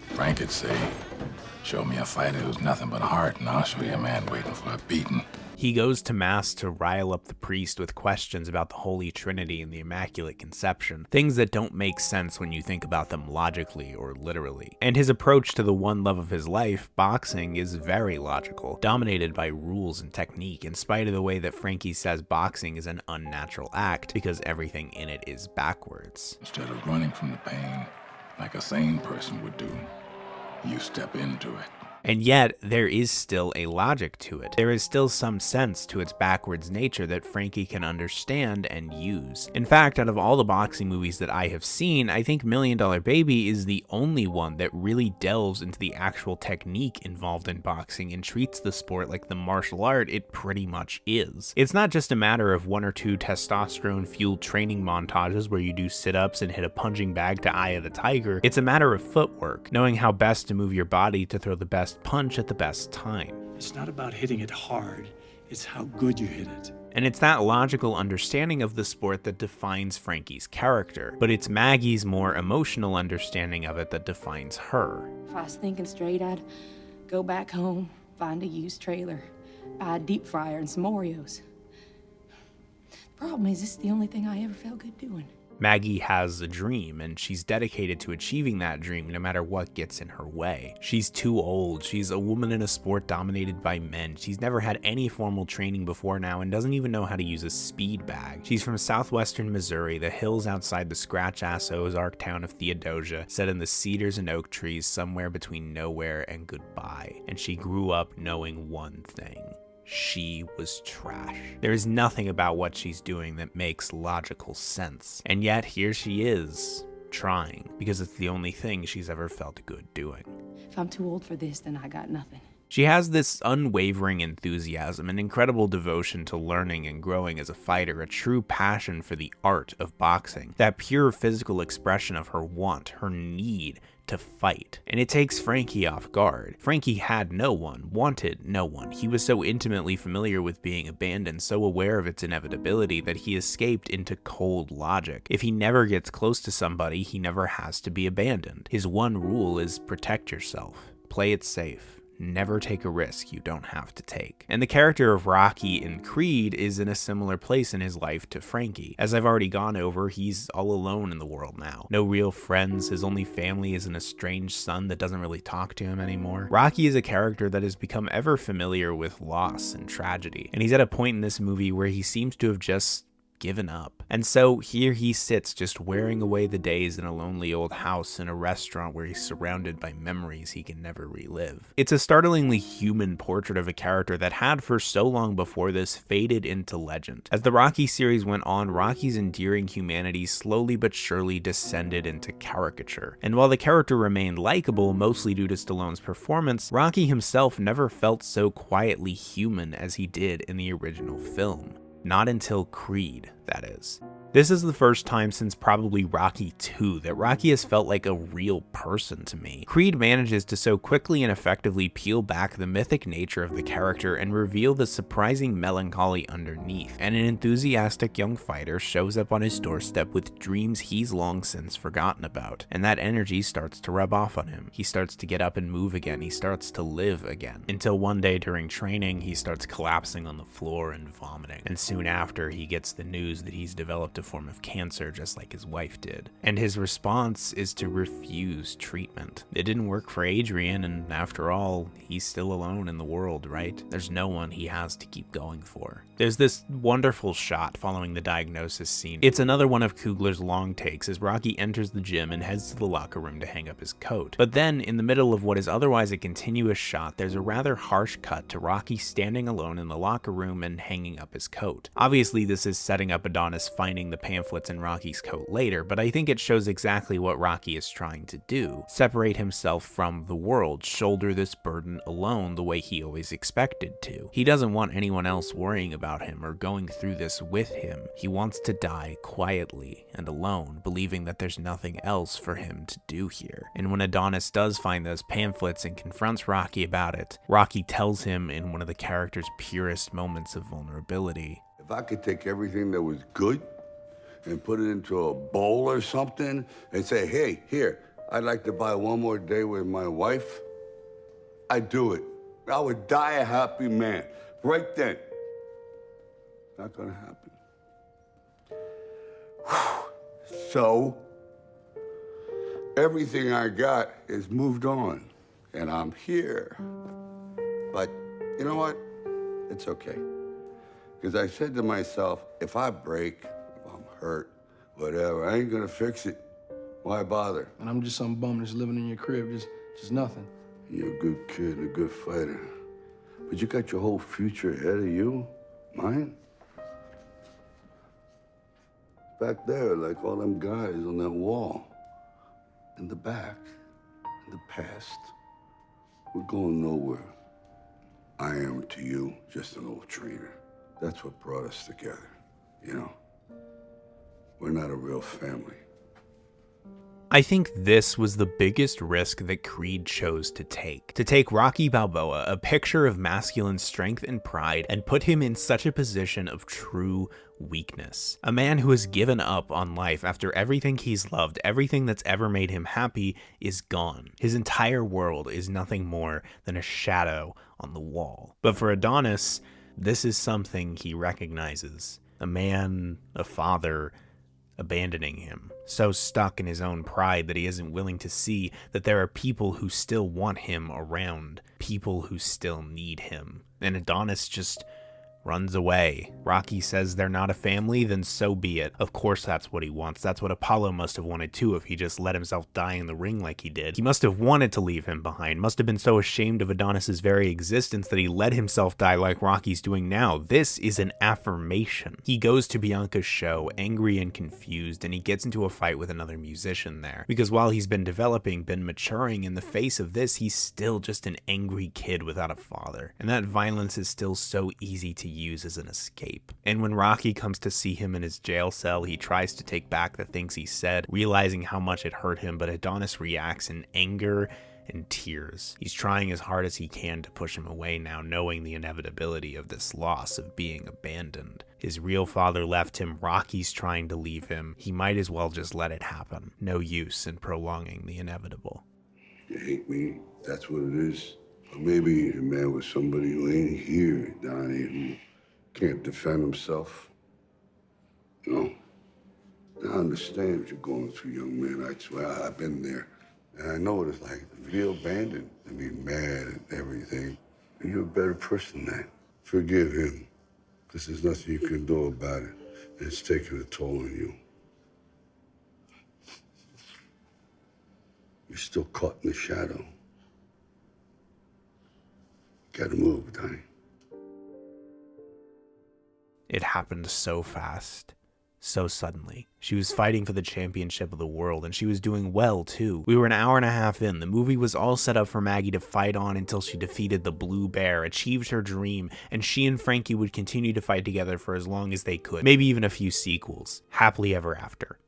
Frank would say, show me a fighter who's nothing but heart, and I'll show you a man waiting for a beating. He goes to mass to rile up the priest with questions about the Holy Trinity and the Immaculate Conception, things that don't make sense when you think about them logically or literally. And his approach to the one love of his life, boxing, is very logical, dominated by rules and technique, in spite of the way that Frankie says boxing is an unnatural act because everything in it is backwards. Instead of running from the pain like a sane person would do, you step into it. And yet, there is still a logic to it. There is still some sense to its backwards nature that Frankie can understand and use. In fact, out of all the boxing movies that I have seen, I think $1 Million Baby is the only one that really delves into the actual technique involved in boxing and treats the sport like the martial art it pretty much is. It's not just a matter of one or two testosterone-fueled training montages where you do sit-ups and hit a punching bag to Eye of the Tiger. It's a matter of footwork, knowing how best to move your body to throw the best punch at the best time. It's not about hitting it hard, it's how good you hit it. And it's that logical understanding of the sport that defines Frankie's character, but it's Maggie's more emotional understanding of it that defines her. If I was thinking straight, I'd go back home, find a used trailer, buy a deep fryer and some Oreos. The problem is, this is the only thing I ever felt good doing. Maggie has a dream, and she's dedicated to achieving that dream no matter what gets in her way. She's too old. She's a woman in a sport dominated by men. She's never had any formal training before now and doesn't even know how to use a speed bag. She's from southwestern Missouri, the hills outside the scratch-ass Ozark town of Theodosia, set in the cedars and oak trees somewhere between nowhere and goodbye. And she grew up knowing one thing. She was trash. There is nothing about what she's doing that makes logical sense. And yet here she is, trying, because it's the only thing she's ever felt good doing. If I'm too old for this, then I got nothing. She has this unwavering enthusiasm, an incredible devotion to learning and growing as a fighter, a true passion for the art of boxing, that pure physical expression of her want, her need to fight. And it takes Frankie off guard. Frankie had no one, wanted no one. He was so intimately familiar with being abandoned, so aware of its inevitability, that he escaped into cold logic. If he never gets close to somebody, he never has to be abandoned. His one rule is protect yourself, play it safe. Never take a risk you don't have to take. And the character of Rocky in Creed is in a similar place in his life to Frankie. As I've already gone over, he's all alone in the world now. No real friends, his only family is an estranged son that doesn't really talk to him anymore. Rocky is a character that has become ever familiar with loss and tragedy, and he's at a point in this movie where he seems to have just given up. And so here he sits, just wearing away the days in a lonely old house in a restaurant where he's surrounded by memories he can never relive. It's a startlingly human portrait of a character that had for so long before this faded into legend. As the Rocky series went on, Rocky's endearing humanity slowly but surely descended into caricature. And while the character remained likable, mostly due to Stallone's performance, Rocky himself never felt so quietly human as he did in the original film. Not until Creed, that is. This is the first time since probably Rocky 2 that Rocky has felt like a real person to me. Creed manages to so quickly and effectively peel back the mythic nature of the character and reveal the surprising melancholy underneath, and an enthusiastic young fighter shows up on his doorstep with dreams he's long since forgotten about, and that energy starts to rub off on him. He starts to get up and move again, he starts to live again, until one day during training he starts collapsing on the floor and vomiting, and soon after he gets the news that he's developed a form of cancer just like his wife did. And his response is to refuse treatment. It didn't work for Adrian, and after all, he's still alone in the world, right? There's no one he has to keep going for. There's this wonderful shot following the diagnosis scene. It's another one of Coogler's long takes as Rocky enters the gym and heads to the locker room to hang up his coat. But then, in the middle of what is otherwise a continuous shot, there's a rather harsh cut to Rocky standing alone in the locker room and hanging up his coat. Obviously, this is setting up Adonis finding the pamphlets in Rocky's coat later, but I think it shows exactly what Rocky is trying to do. Separate himself from the world, shoulder this burden alone the way he always expected to. He doesn't want anyone else worrying about him or going through this with him. He wants to die quietly and alone, believing that there's nothing else for him to do here. And when Adonis does find those pamphlets and confronts Rocky about it, Rocky tells him in one of the character's purest moments of vulnerability, "If I could take everything that was good and put it into a bowl or something and say, hey, here, I'd like to buy one more day with my wife, I'd do it. I would die a happy man right then." Not gonna happen. So, everything I got is moved on, and I'm here. But you know what? It's okay. Because I said to myself, if I break, if I'm hurt, whatever, I ain't gonna fix it. Why bother? And I'm just some bum that's living in your crib, just nothing. You're a good kid and a good fighter. But you got your whole future ahead of you. Mine? Back there, like all them guys on that wall. In the back, in the past. We're going nowhere. I am to you just an old trainer. That's what brought us together, you know? We're not a real family. I think this was the biggest risk that Creed chose to take. To take Rocky Balboa, a picture of masculine strength and pride, and put him in such a position of true weakness. A man who has given up on life after everything he's loved, everything that's ever made him happy, is gone. His entire world is nothing more than a shadow on the wall. But for Adonis, this is something he recognizes. A man, a father, abandoning him, so stuck in his own pride that he isn't willing to see that there are people who still want him around, people who still need him. And Adonis just runs away. Rocky says they're not a family, then so be it. Of course that's what he wants. That's what Apollo must have wanted too if he just let himself die in the ring like he did. He must have wanted to leave him behind, must have been so ashamed of Adonis's very existence that he let himself die like Rocky's doing now. This is an affirmation. He goes to Bianca's show, angry and confused, and he gets into a fight with another musician there. Because while he's been developing, been maturing, in the face of this, he's still just an angry kid without a father. And that violence is still so easy to use as an escape. And when Rocky comes to see him in his jail cell, he tries to take back the things he said, realizing how much it hurt him, but Adonis reacts in anger and tears. He's trying as hard as he can to push him away now, knowing the inevitability of this loss of being abandoned. His real father left him, Rocky's trying to leave him. He might as well just let it happen. No use in prolonging the inevitable. You hate me, that's what it is. Or maybe you're mad with somebody who ain't here, Donnie, who can't defend himself. No. I understand what you're going through, young man. I swear, I've been there. And I know what it's like to feel abandoned and be mad and everything. And you're a better person than that. Forgive him, because there's nothing you can do about it. And it's taking a toll on you. You're still caught in the shadow. Gotta move, Donnie. It happened so fast, so suddenly. She was fighting for the championship of the world, and she was doing well, too. We were an hour and a half in. The movie was all set up for Maggie to fight on until she defeated the Blue Bear, achieved her dream, and she and Frankie would continue to fight together for as long as they could. Maybe even a few sequels. Happily ever after.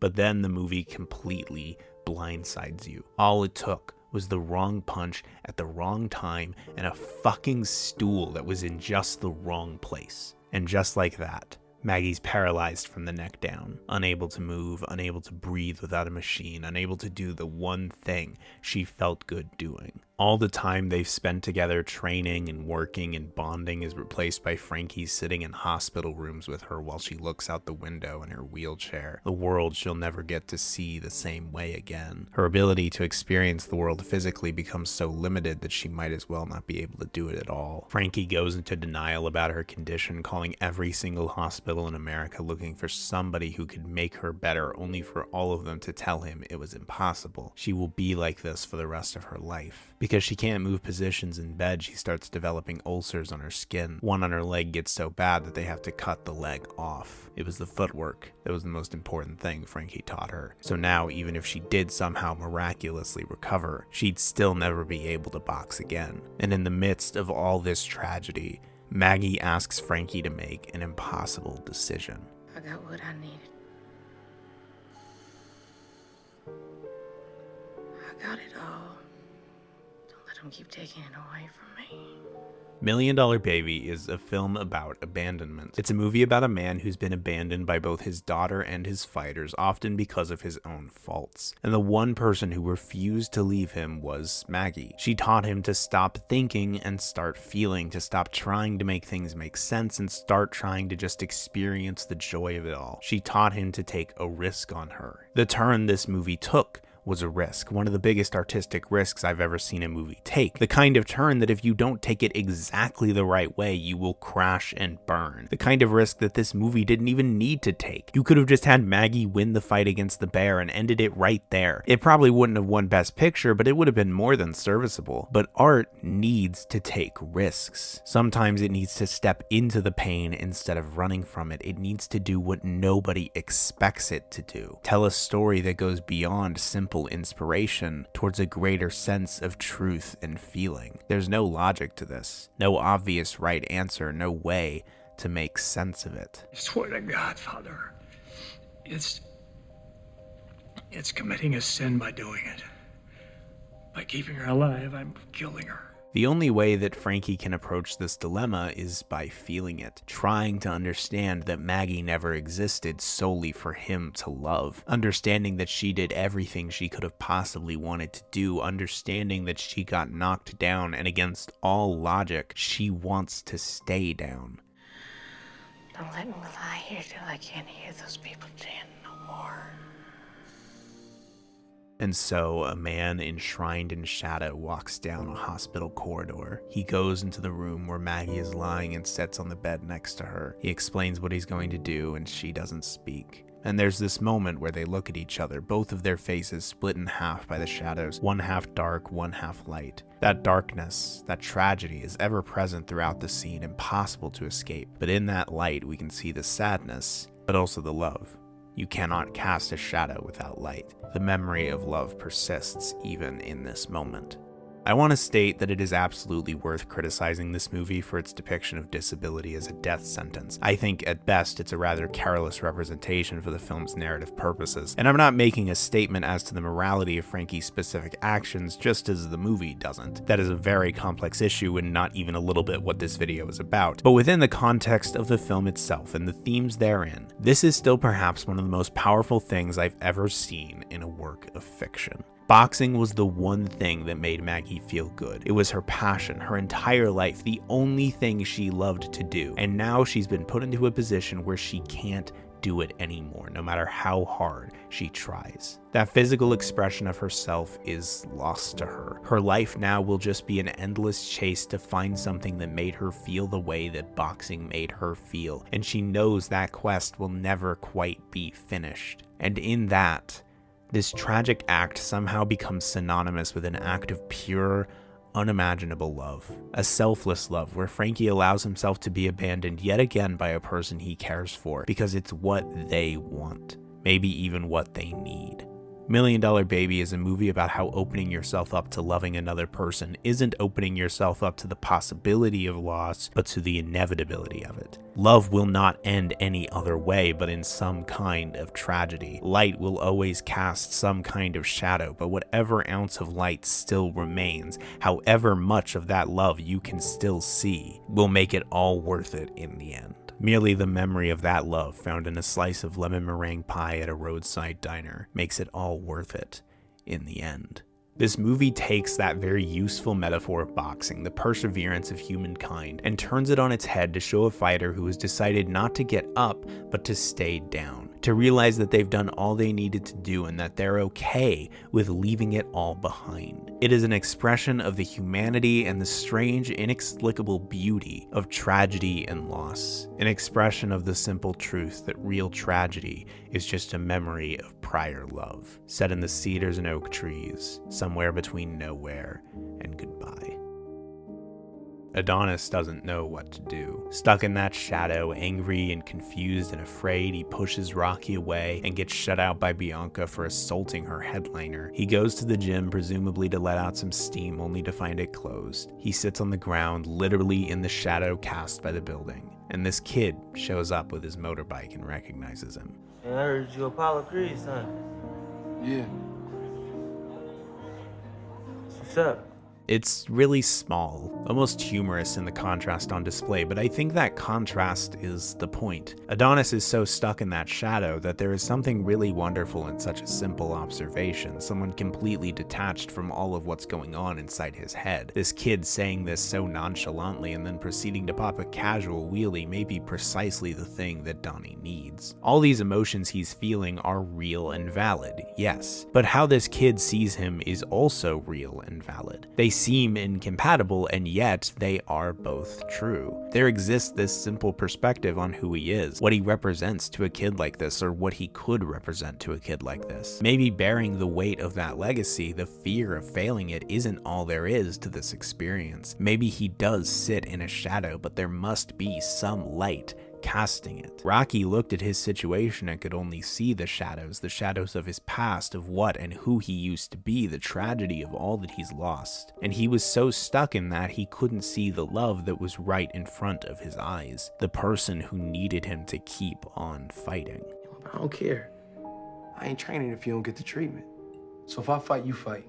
But then the movie completely blindsides you. All it took was the wrong punch at the wrong time and a fucking stool that was in just the wrong place. And just like that, Maggie's paralyzed from the neck down, unable to move, unable to breathe without a machine, unable to do the one thing she felt good doing. All the time they've spent together training and working and bonding is replaced by Frankie sitting in hospital rooms with her while she looks out the window in her wheelchair. The world she'll never get to see the same way again. Her ability to experience the world physically becomes so limited that she might as well not be able to do it at all. Frankie goes into denial about her condition, calling every single hospital in America looking for somebody who could make her better, only for all of them to tell him it was impossible. She will be like this for the rest of her life. Because she can't move positions in bed, she starts developing ulcers on her skin. One on her leg gets so bad that they have to cut the leg off. It was the footwork that was the most important thing Frankie taught her. So now, even if she did somehow miraculously recover, she'd still never be able to box again. And in the midst of all this tragedy, Maggie asks Frankie to make an impossible decision. I got what I needed. I got it all. Don't let them keep taking it away from me. $1 Million Baby is a film about abandonment. It's a movie about a man who's been abandoned by both his daughter and his fighters, often because of his own faults. And the one person who refused to leave him was Maggie. She taught him to stop thinking and start feeling, to stop trying to make things make sense and start trying to just experience the joy of it all. She taught him to take a risk on her. The turn this movie took was a risk, one of the biggest artistic risks I've ever seen a movie take. The kind of turn that if you don't take it exactly the right way, you will crash and burn. The kind of risk that this movie didn't even need to take. You could have just had Maggie win the fight against the bear and ended it right there. It probably wouldn't have won Best Picture, but it would have been more than serviceable. But art needs to take risks. Sometimes it needs to step into the pain instead of running from it. It needs to do what nobody expects it to do. Tell a story that goes beyond simple inspiration towards a greater sense of truth and feeling. There's no logic to this. No obvious right answer. No way to make sense of it. I swear to God, Father, It's committing a sin by doing it. By keeping her alive, I'm killing her. The only way that Frankie can approach this dilemma is by feeling it, trying to understand that Maggie never existed solely for him to love, understanding that she did everything she could have possibly wanted to do, understanding that she got knocked down, and against all logic, she wants to stay down. Don't let me lie here till I can't hear those people chanting no more. And so a man enshrined in shadow walks down a hospital corridor. He goes into the room where Maggie is lying and sits on the bed next to her. He explains what he's going to do, and she doesn't speak. And there's this moment where they look at each other, both of their faces split in half by the shadows, one half dark, one half light. That darkness, that tragedy is ever present throughout the scene, impossible to escape. But in that light, we can see the sadness, but also the love. You cannot cast a shadow without light. The memory of love persists even in this moment. I want to state that it is absolutely worth criticizing this movie for its depiction of disability as a death sentence. I think at best it's a rather careless representation for the film's narrative purposes, and I'm not making a statement as to the morality of Frankie's specific actions just as the movie doesn't. That is a very complex issue and not even a little bit what this video is about. But within the context of the film itself and the themes therein, this is still perhaps one of the most powerful things I've ever seen in a work of fiction. Boxing was the one thing that made Maggie feel good. It was her passion, her entire life, the only thing she loved to do. And now she's been put into a position where she can't do it anymore, no matter how hard she tries. That physical expression of herself is lost to her. Her life now will just be an endless chase to find something that made her feel the way that boxing made her feel. And she knows that quest will never quite be finished. And in that, this tragic act somehow becomes synonymous with an act of pure, unimaginable love. A selfless love where Frankie allows himself to be abandoned yet again by a person he cares for because it's what they want, maybe even what they need. $1 Million Baby is a movie about how opening yourself up to loving another person isn't opening yourself up to the possibility of loss, but to the inevitability of it. Love will not end any other way but in some kind of tragedy. Light will always cast some kind of shadow, but whatever ounce of light still remains, however much of that love you can still see, will make it all worth it in the end. Merely the memory of that love found in a slice of lemon meringue pie at a roadside diner makes it all worth it in the end. This movie takes that very useful metaphor of boxing, the perseverance of humankind, and turns it on its head to show a fighter who has decided not to get up, but to stay down, to realize that they've done all they needed to do and that they're okay with leaving it all behind. It is an expression of the humanity and the strange, inexplicable beauty of tragedy and loss, an expression of the simple truth that real tragedy is just a memory of prior love, set in the cedars and oak trees, somewhere between nowhere and goodbye. Adonis doesn't know what to do. Stuck in that shadow, angry and confused and afraid, he pushes Rocky away and gets shut out by Bianca for assaulting her headliner. He goes to the gym, presumably to let out some steam, only to find it closed. He sits on the ground, literally in the shadow cast by the building. And this kid shows up with his motorbike and recognizes him. Hey, I heard you Apollo Creed, son. Yeah. What's up? It's really small, almost humorous in the contrast on display, but I think that contrast is the point. Adonis is so stuck in that shadow that there is something really wonderful in such a simple observation, someone completely detached from all of what's going on inside his head. This kid saying this so nonchalantly and then proceeding to pop a casual wheelie may be precisely the thing that Donnie needs. All these emotions he's feeling are real and valid, yes, but how this kid sees him is also real and valid. They seem incompatible, and yet they are both true. There exists this simple perspective on who he is, what he represents to a kid like this, or what he could represent to a kid like this. Maybe bearing the weight of that legacy, the fear of failing it, isn't all there is to this experience. Maybe he does sit in a shadow, but there must be some light casting it. Rocky looked at his situation and could only see the shadows of his past, of what and who he used to be, the tragedy of all that he's lost. And he was so stuck in that he couldn't see the love that was right in front of his eyes, the person who needed him to keep on fighting. I don't care. I ain't training if you don't get the treatment. So if I fight, you fight.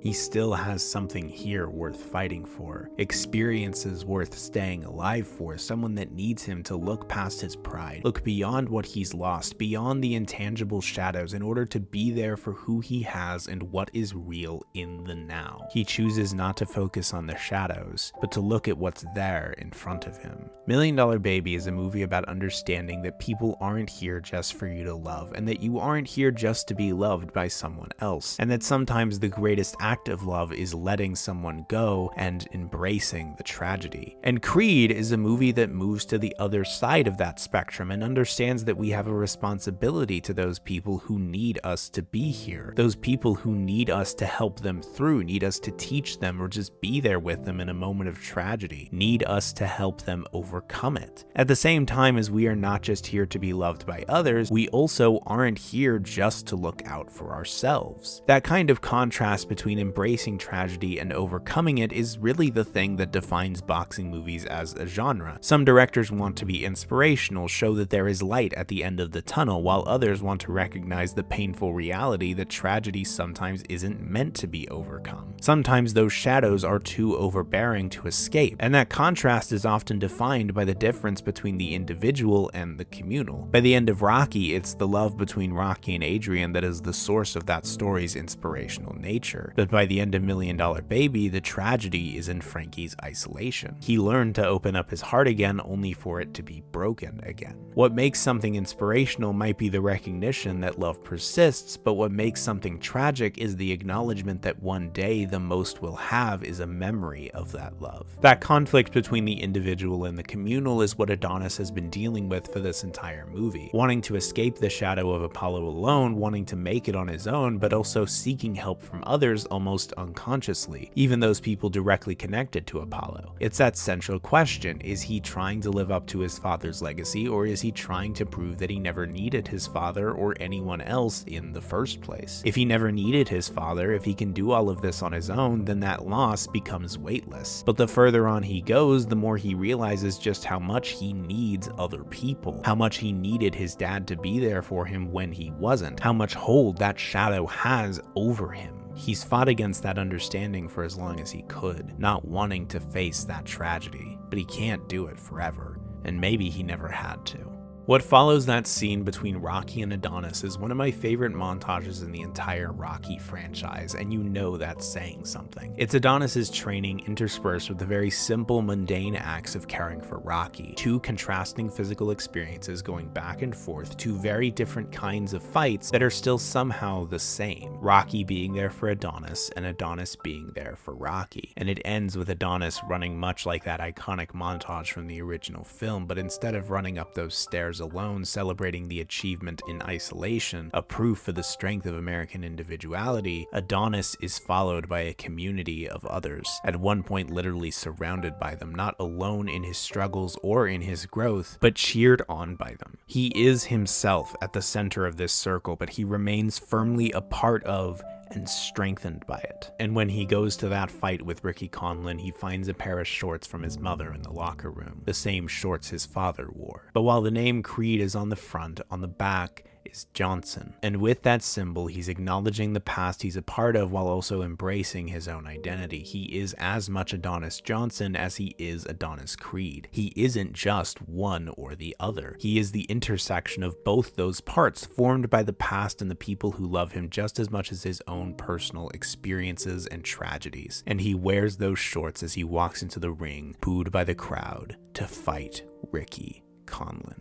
He still has something here worth fighting for, experiences worth staying alive for, someone that needs him to look past his pride, look beyond what he's lost, beyond the intangible shadows in order to be there for who he has and what is real in the now. He chooses not to focus on the shadows, but to look at what's there in front of him. $1 Million Baby is a movie about understanding that people aren't here just for you to love, and that you aren't here just to be loved by someone else, and that sometimes the greatest act of love is letting someone go and embracing the tragedy. And Creed is a movie that moves to the other side of that spectrum and understands that we have a responsibility to those people who need us to be here, those people who need us to help them through, need us to teach them or just be there with them in a moment of tragedy, need us to help them overcome it. At the same time as we are not just here to be loved by others, we also aren't here just to look out for ourselves. That kind of contrast between embracing tragedy and overcoming it is really the thing that defines boxing movies as a genre. Some directors want to be inspirational, show that there is light at the end of the tunnel, while others want to recognize the painful reality that tragedy sometimes isn't meant to be overcome. Sometimes those shadows are too overbearing to escape, and that contrast is often defined by the difference between the individual and the communal. By the end of Rocky, it's the love between Rocky and Adrian that is the source of that story's inspirational nature. But by the end of $1 Million Baby, the tragedy is in Frankie's isolation. He learned to open up his heart again only for it to be broken again. What makes something inspirational might be the recognition that love persists, but what makes something tragic is the acknowledgement that one day the most we'll have is a memory of that love. That conflict between the individual and the communal is what Adonis has been dealing with for this entire movie. Wanting to escape the shadow of Apollo alone, wanting to make it on his own, but also seeking help from others almost unconsciously, even those people directly connected to Apollo. It's that central question: is he trying to live up to his father's legacy, or is he trying to prove that he never needed his father or anyone else in the first place? If he never needed his father, if he can do all of this on his own, then that loss becomes weightless. But the further on he goes, the more he realizes just how much he needs other people, how much he needed his dad to be there for him when he wasn't, how much hold that shadow has over him. He's fought against that understanding for as long as he could, not wanting to face that tragedy, but he can't do it forever, and maybe he never had to. What follows that scene between Rocky and Adonis is one of my favorite montages in the entire Rocky franchise, and you know that's saying something. It's Adonis's training interspersed with the very simple, mundane acts of caring for Rocky. Two contrasting physical experiences going back and forth, two very different kinds of fights that are still somehow the same. Rocky being there for Adonis, and Adonis being there for Rocky. And it ends with Adonis running much like that iconic montage from the original film, but instead of running up those stairs alone, celebrating the achievement in isolation, a proof for the strength of American individuality, Adonis is followed by a community of others, at one point literally surrounded by them, not alone in his struggles or in his growth, but cheered on by them. He is himself at the center of this circle, but he remains firmly a part of and strengthened by it. And when he goes to that fight with Ricky Conlon, he finds a pair of shorts from his mother in the locker room, the same shorts his father wore. But while the name Creed is on the front, on the back is Johnson. And with that symbol, he's acknowledging the past he's a part of while also embracing his own identity. He is as much Adonis Johnson as he is Adonis Creed. He isn't just one or the other. He is the intersection of both those parts, formed by the past and the people who love him just as much as his own personal experiences and tragedies. And he wears those shorts as he walks into the ring, booed by the crowd, to fight Ricky Conlon.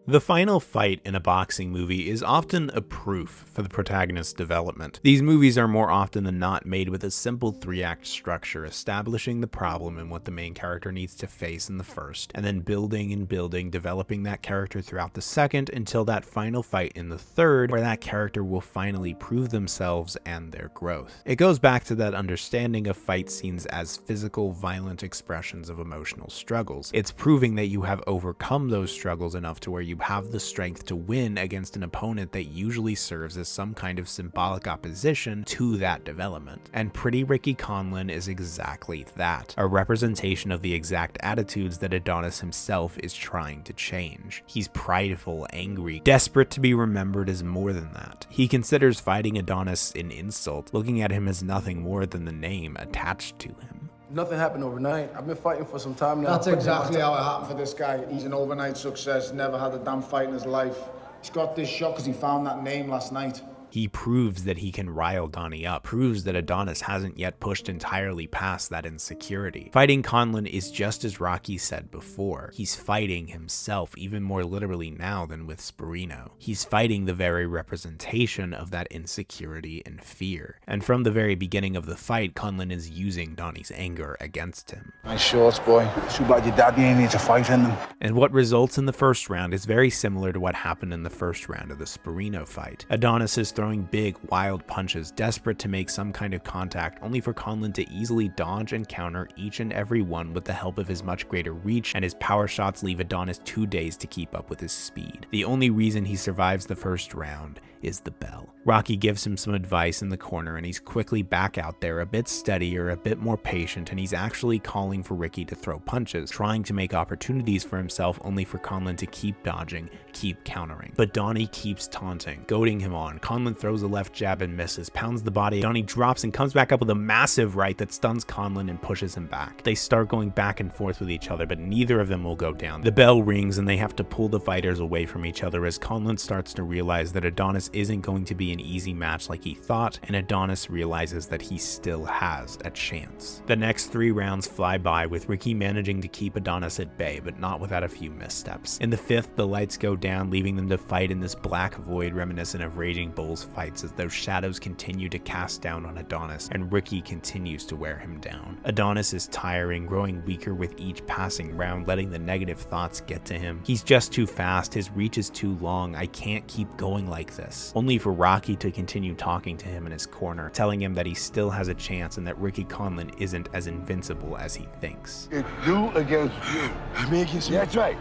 The final fight in a boxing movie is often a proof for the protagonist's development. These movies are more often than not made with a simple 3-act structure, establishing the problem and what the main character needs to face in the first, and then building and building, developing that character throughout the second until that final fight in the third, where that character will finally prove themselves and their growth. It goes back to that understanding of fight scenes as physical, violent expressions of emotional struggles. It's proving that you have overcome those struggles enough to where you you have the strength to win against an opponent that usually serves as some kind of symbolic opposition to that development. And Pretty Ricky Conlan is exactly that, a representation of the exact attitudes that Adonis himself is trying to change. He's prideful, angry, desperate to be remembered as more than that. He considers fighting Adonis an insult, looking at him as nothing more than the name attached to him. Nothing happened overnight. I've been fighting for some time now. That's exactly how it happened for this guy. He's an overnight success, never had a damn fight in his life. He's got this shot because he found that name last night. He proves that he can rile Donnie up, proves that Adonis hasn't yet pushed entirely past that insecurity. Fighting Conlan is just as Rocky said before. He's fighting himself, even more literally now than with Sparino. He's fighting the very representation of that insecurity and fear. And from the very beginning of the fight, Conlan is using Donnie's anger against him. Nice shorts, boy. Too bad your daddy ain't need to fight in them. And what results in the first round is very similar to what happened in the first round of the Sparino fight. Adonis is throwing big, wild punches, desperate to make some kind of contact, only for Conlan to easily dodge and counter each and every one with the help of his much greater reach, and his power shots leave Adonis 2 days to keep up with his speed. The only reason he survives the first round is the bell. Rocky gives him some advice in the corner, and he's quickly back out there, a bit steadier, a bit more patient, and he's actually calling for Ricky to throw punches, trying to make opportunities for himself, only for Conlan to keep dodging, keep countering. But Donnie keeps taunting, goading him on. Conlan throws a left jab and misses, pounds the body. Donnie drops and comes back up with a massive right that stuns Conlan and pushes him back. They start going back and forth with each other, but neither of them will go down. The bell rings and they have to pull the fighters away from each other as Conlan starts to realize that Adonis isn't going to be an easy match like he thought, and Adonis realizes that he still has a chance. The next 3 rounds fly by, with Ricky managing to keep Adonis at bay, but not without a few missteps. In the 5th, the lights go down, leaving them to fight in this black void reminiscent of Raging Bull's fights, as those shadows continue to cast down on Adonis, and Ricky continues to wear him down. Adonis is tiring, growing weaker with each passing round, letting the negative thoughts get to him. He's just too fast, his reach is too long, I can't keep going like this. Only for Rocky to continue talking to him in his corner, telling him that he still has a chance and that Ricky Conlan isn't as invincible as he thinks. It's you against you. Me against you. That's right.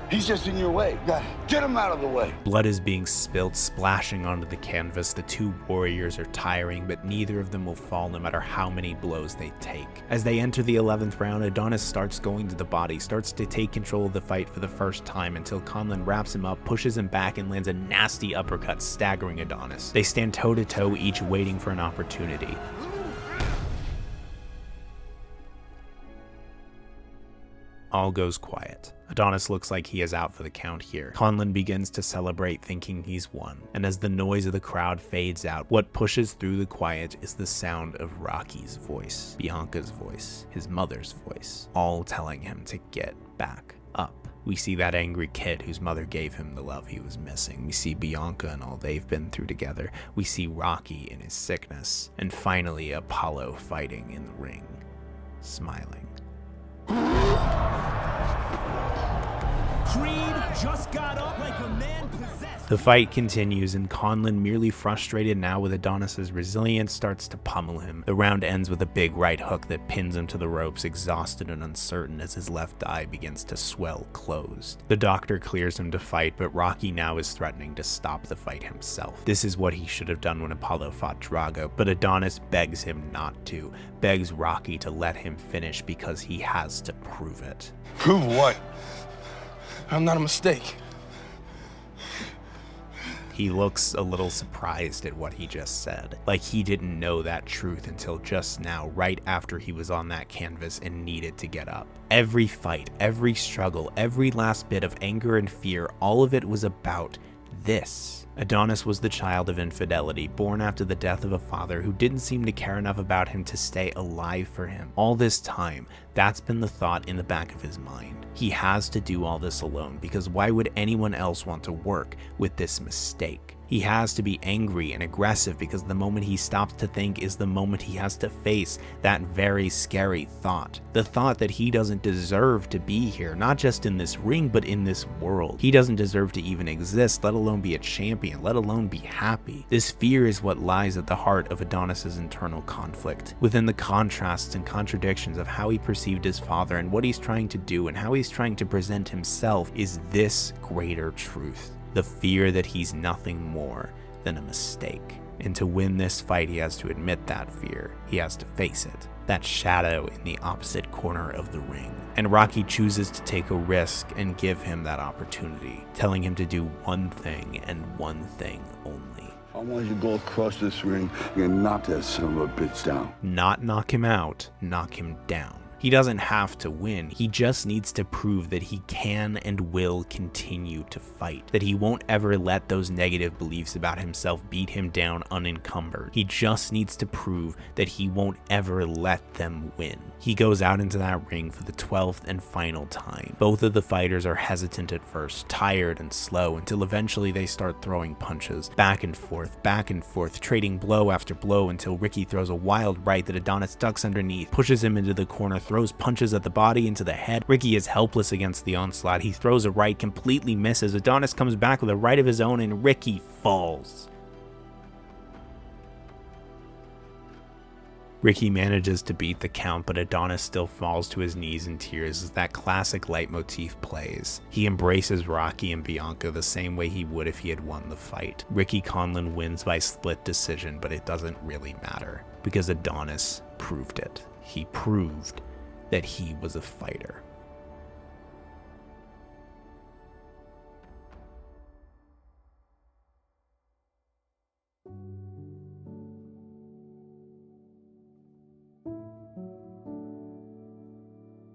He's just in your way. Get him out of the way. Blood is being spilled, splashing onto the canvas. The 2 warriors are tiring, but neither of them will fall no matter how many blows they take. As they enter the 11th round, Adonis starts going to the body, starts to take control of the fight for the first time until Conlan wraps him up, pushes him back, and lands a nasty uppercut, staggering Adonis. They stand toe to toe, each waiting for an opportunity. All goes quiet. Adonis looks like he is out for the count here. Conlan begins to celebrate, thinking he's won. And as the noise of the crowd fades out, what pushes through the quiet is the sound of Rocky's voice, Bianca's voice, his mother's voice, all telling him to get back up. We see that angry kid whose mother gave him the love he was missing. We see Bianca and all they've been through together. We see Rocky in his sickness. And finally, Apollo fighting in the ring, smiling. Creed just got up like a man possessed. The fight continues, and Conlan, merely frustrated now with Adonis's resilience, starts to pummel him. The round ends with a big right hook that pins him to the ropes, exhausted and uncertain as his left eye begins to swell closed. The doctor clears him to fight, but Rocky now is threatening to stop the fight himself. This is what he should have done when Apollo fought Drago, but Adonis begs him not to, begs Rocky to let him finish because he has to prove it. Prove what? I'm not a mistake. He looks a little surprised at what he just said, like he didn't know that truth until just now, right after he was on that canvas and needed to get up. Every fight, every struggle, every last bit of anger and fear, all of it was about this. Adonis was the child of infidelity, born after the death of a father who didn't seem to care enough about him to stay alive for him. All this time, that's been the thought in the back of his mind. He has to do all this alone, because why would anyone else want to work with this mistake? He has to be angry and aggressive because the moment he stops to think is the moment he has to face that very scary thought. The thought that he doesn't deserve to be here, not just in this ring, but in this world. He doesn't deserve to even exist, let alone be a champion, let alone be happy. This fear is what lies at the heart of Adonis's internal conflict, within the contrasts and contradictions of how he perceived his father and what he's trying to do and how he's trying to present himself is this greater truth. The fear that he's nothing more than a mistake. And to win this fight, he has to admit that fear. He has to face it. That shadow in the opposite corner of the ring. And Rocky chooses to take a risk and give him that opportunity, telling him to do one thing and one thing only. I want you to go across this ring and knock that son of a bitch down. Not knock him out, knock him down. He doesn't have to win, he just needs to prove that he can and will continue to fight, that he won't ever let those negative beliefs about himself beat him down unencumbered. He just needs to prove that he won't ever let them win. He goes out into that ring for the 12th and final time. Both of the fighters are hesitant at first, tired and slow, until eventually they start throwing punches, back and forth, trading blow after blow until Ricky throws a wild right that Adonis ducks underneath, pushes him into the corner, throws punches at the body, into the head. Ricky is helpless against the onslaught. He throws a right, completely misses. Adonis comes back with a right of his own, and Ricky falls. Ricky manages to beat the count, but Adonis still falls to his knees in tears as that classic leitmotif plays. He embraces Rocky and Bianca the same way he would if he had won the fight. Ricky Conlon wins by split decision, but it doesn't really matter, because Adonis proved it. He proved that he was a fighter.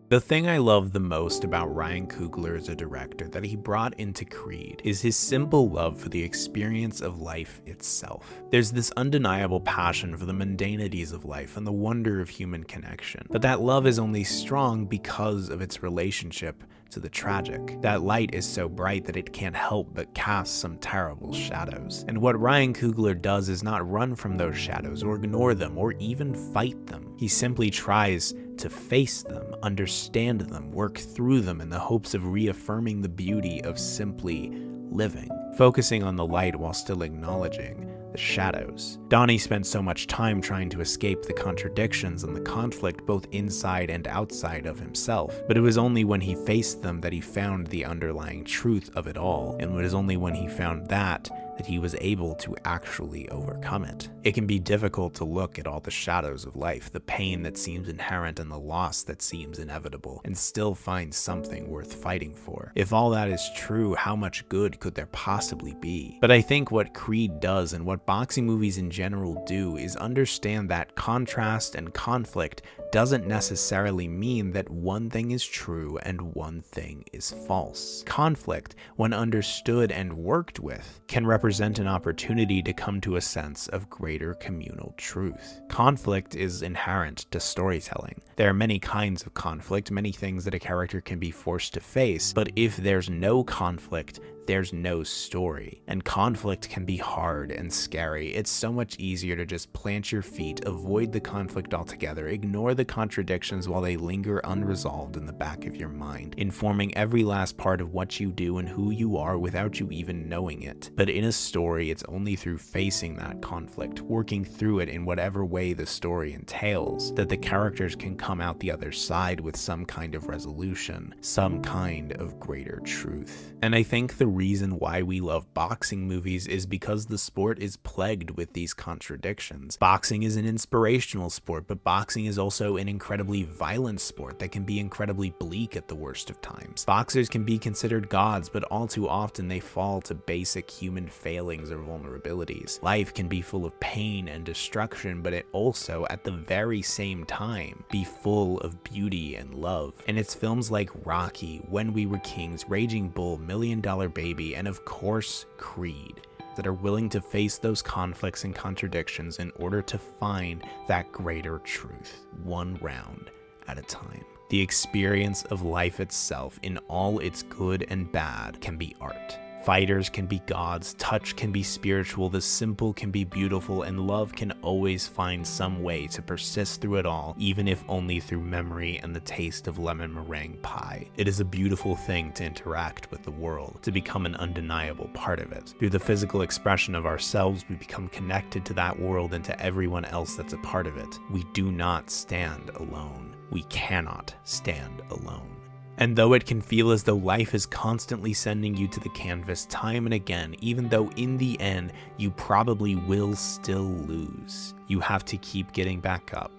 The thing I love the most about Ryan Coogler as a director that he brought into Creed is his simple love for the experience of life itself. There's this undeniable passion for the mundanities of life and the wonder of human connection, but that love is only strong because of its relationship to the tragic. That light is so bright that it can't help but cast some terrible shadows. And what Ryan Coogler does is not run from those shadows or ignore them or even fight them. He simply tries to face them, understand them, work through them in the hopes of reaffirming the beauty of simply living, focusing on the light while still acknowledging the shadows. Donnie spent so much time trying to escape the contradictions and the conflict both inside and outside of himself, but it was only when he faced them that he found the underlying truth of it all, and it was only when he found that he was able to actually overcome it. It can be difficult to look at all the shadows of life, the pain that seems inherent and the loss that seems inevitable, and still find something worth fighting for. If all that is true, how much good could there possibly be? But I think what Creed does, and what boxing movies in general do, is understand that contrast and conflict doesn't necessarily mean that one thing is true and one thing is false. Conflict, when understood and worked with, can represent an opportunity to come to a sense of greater communal truth. Conflict is inherent to storytelling. There are many kinds of conflict, many things that a character can be forced to face, but if there's no conflict, there's no story. And conflict can be hard and scary. It's so much easier to just plant your feet, avoid the conflict altogether, ignore the contradictions while they linger unresolved in the back of your mind, informing every last part of what you do and who you are without you even knowing it. But in a story, it's only through facing that conflict, working through it in whatever way the story entails, that the characters can come out the other side with some kind of resolution, some kind of greater truth. And I think the reason why we love boxing movies is because the sport is plagued with these contradictions. Boxing is an inspirational sport, but boxing is also an incredibly violent sport that can be incredibly bleak at the worst of times. Boxers can be considered gods, but all too often they fall to basic human failings or vulnerabilities. Life can be full of pain and destruction, but it also, at the very same time, be full of beauty and love. And it's films like Rocky, When We Were Kings, Raging Bull, $1 Million Baby, and of course, Creed, that are willing to face those conflicts and contradictions in order to find that greater truth, one round at a time. The experience of life itself, in all its good and bad, can be art. Fighters can be gods, touch can be spiritual, the simple can be beautiful, and love can always find some way to persist through it all, even if only through memory and the taste of lemon meringue pie. It is a beautiful thing to interact with the world, to become an undeniable part of it. Through the physical expression of ourselves, we become connected to that world and to everyone else that's a part of it. We do not stand alone. We cannot stand alone. And though it can feel as though life is constantly sending you to the canvas time and again, even though in the end you probably will still lose, you have to keep getting back up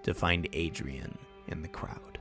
to find Adrian in the crowd.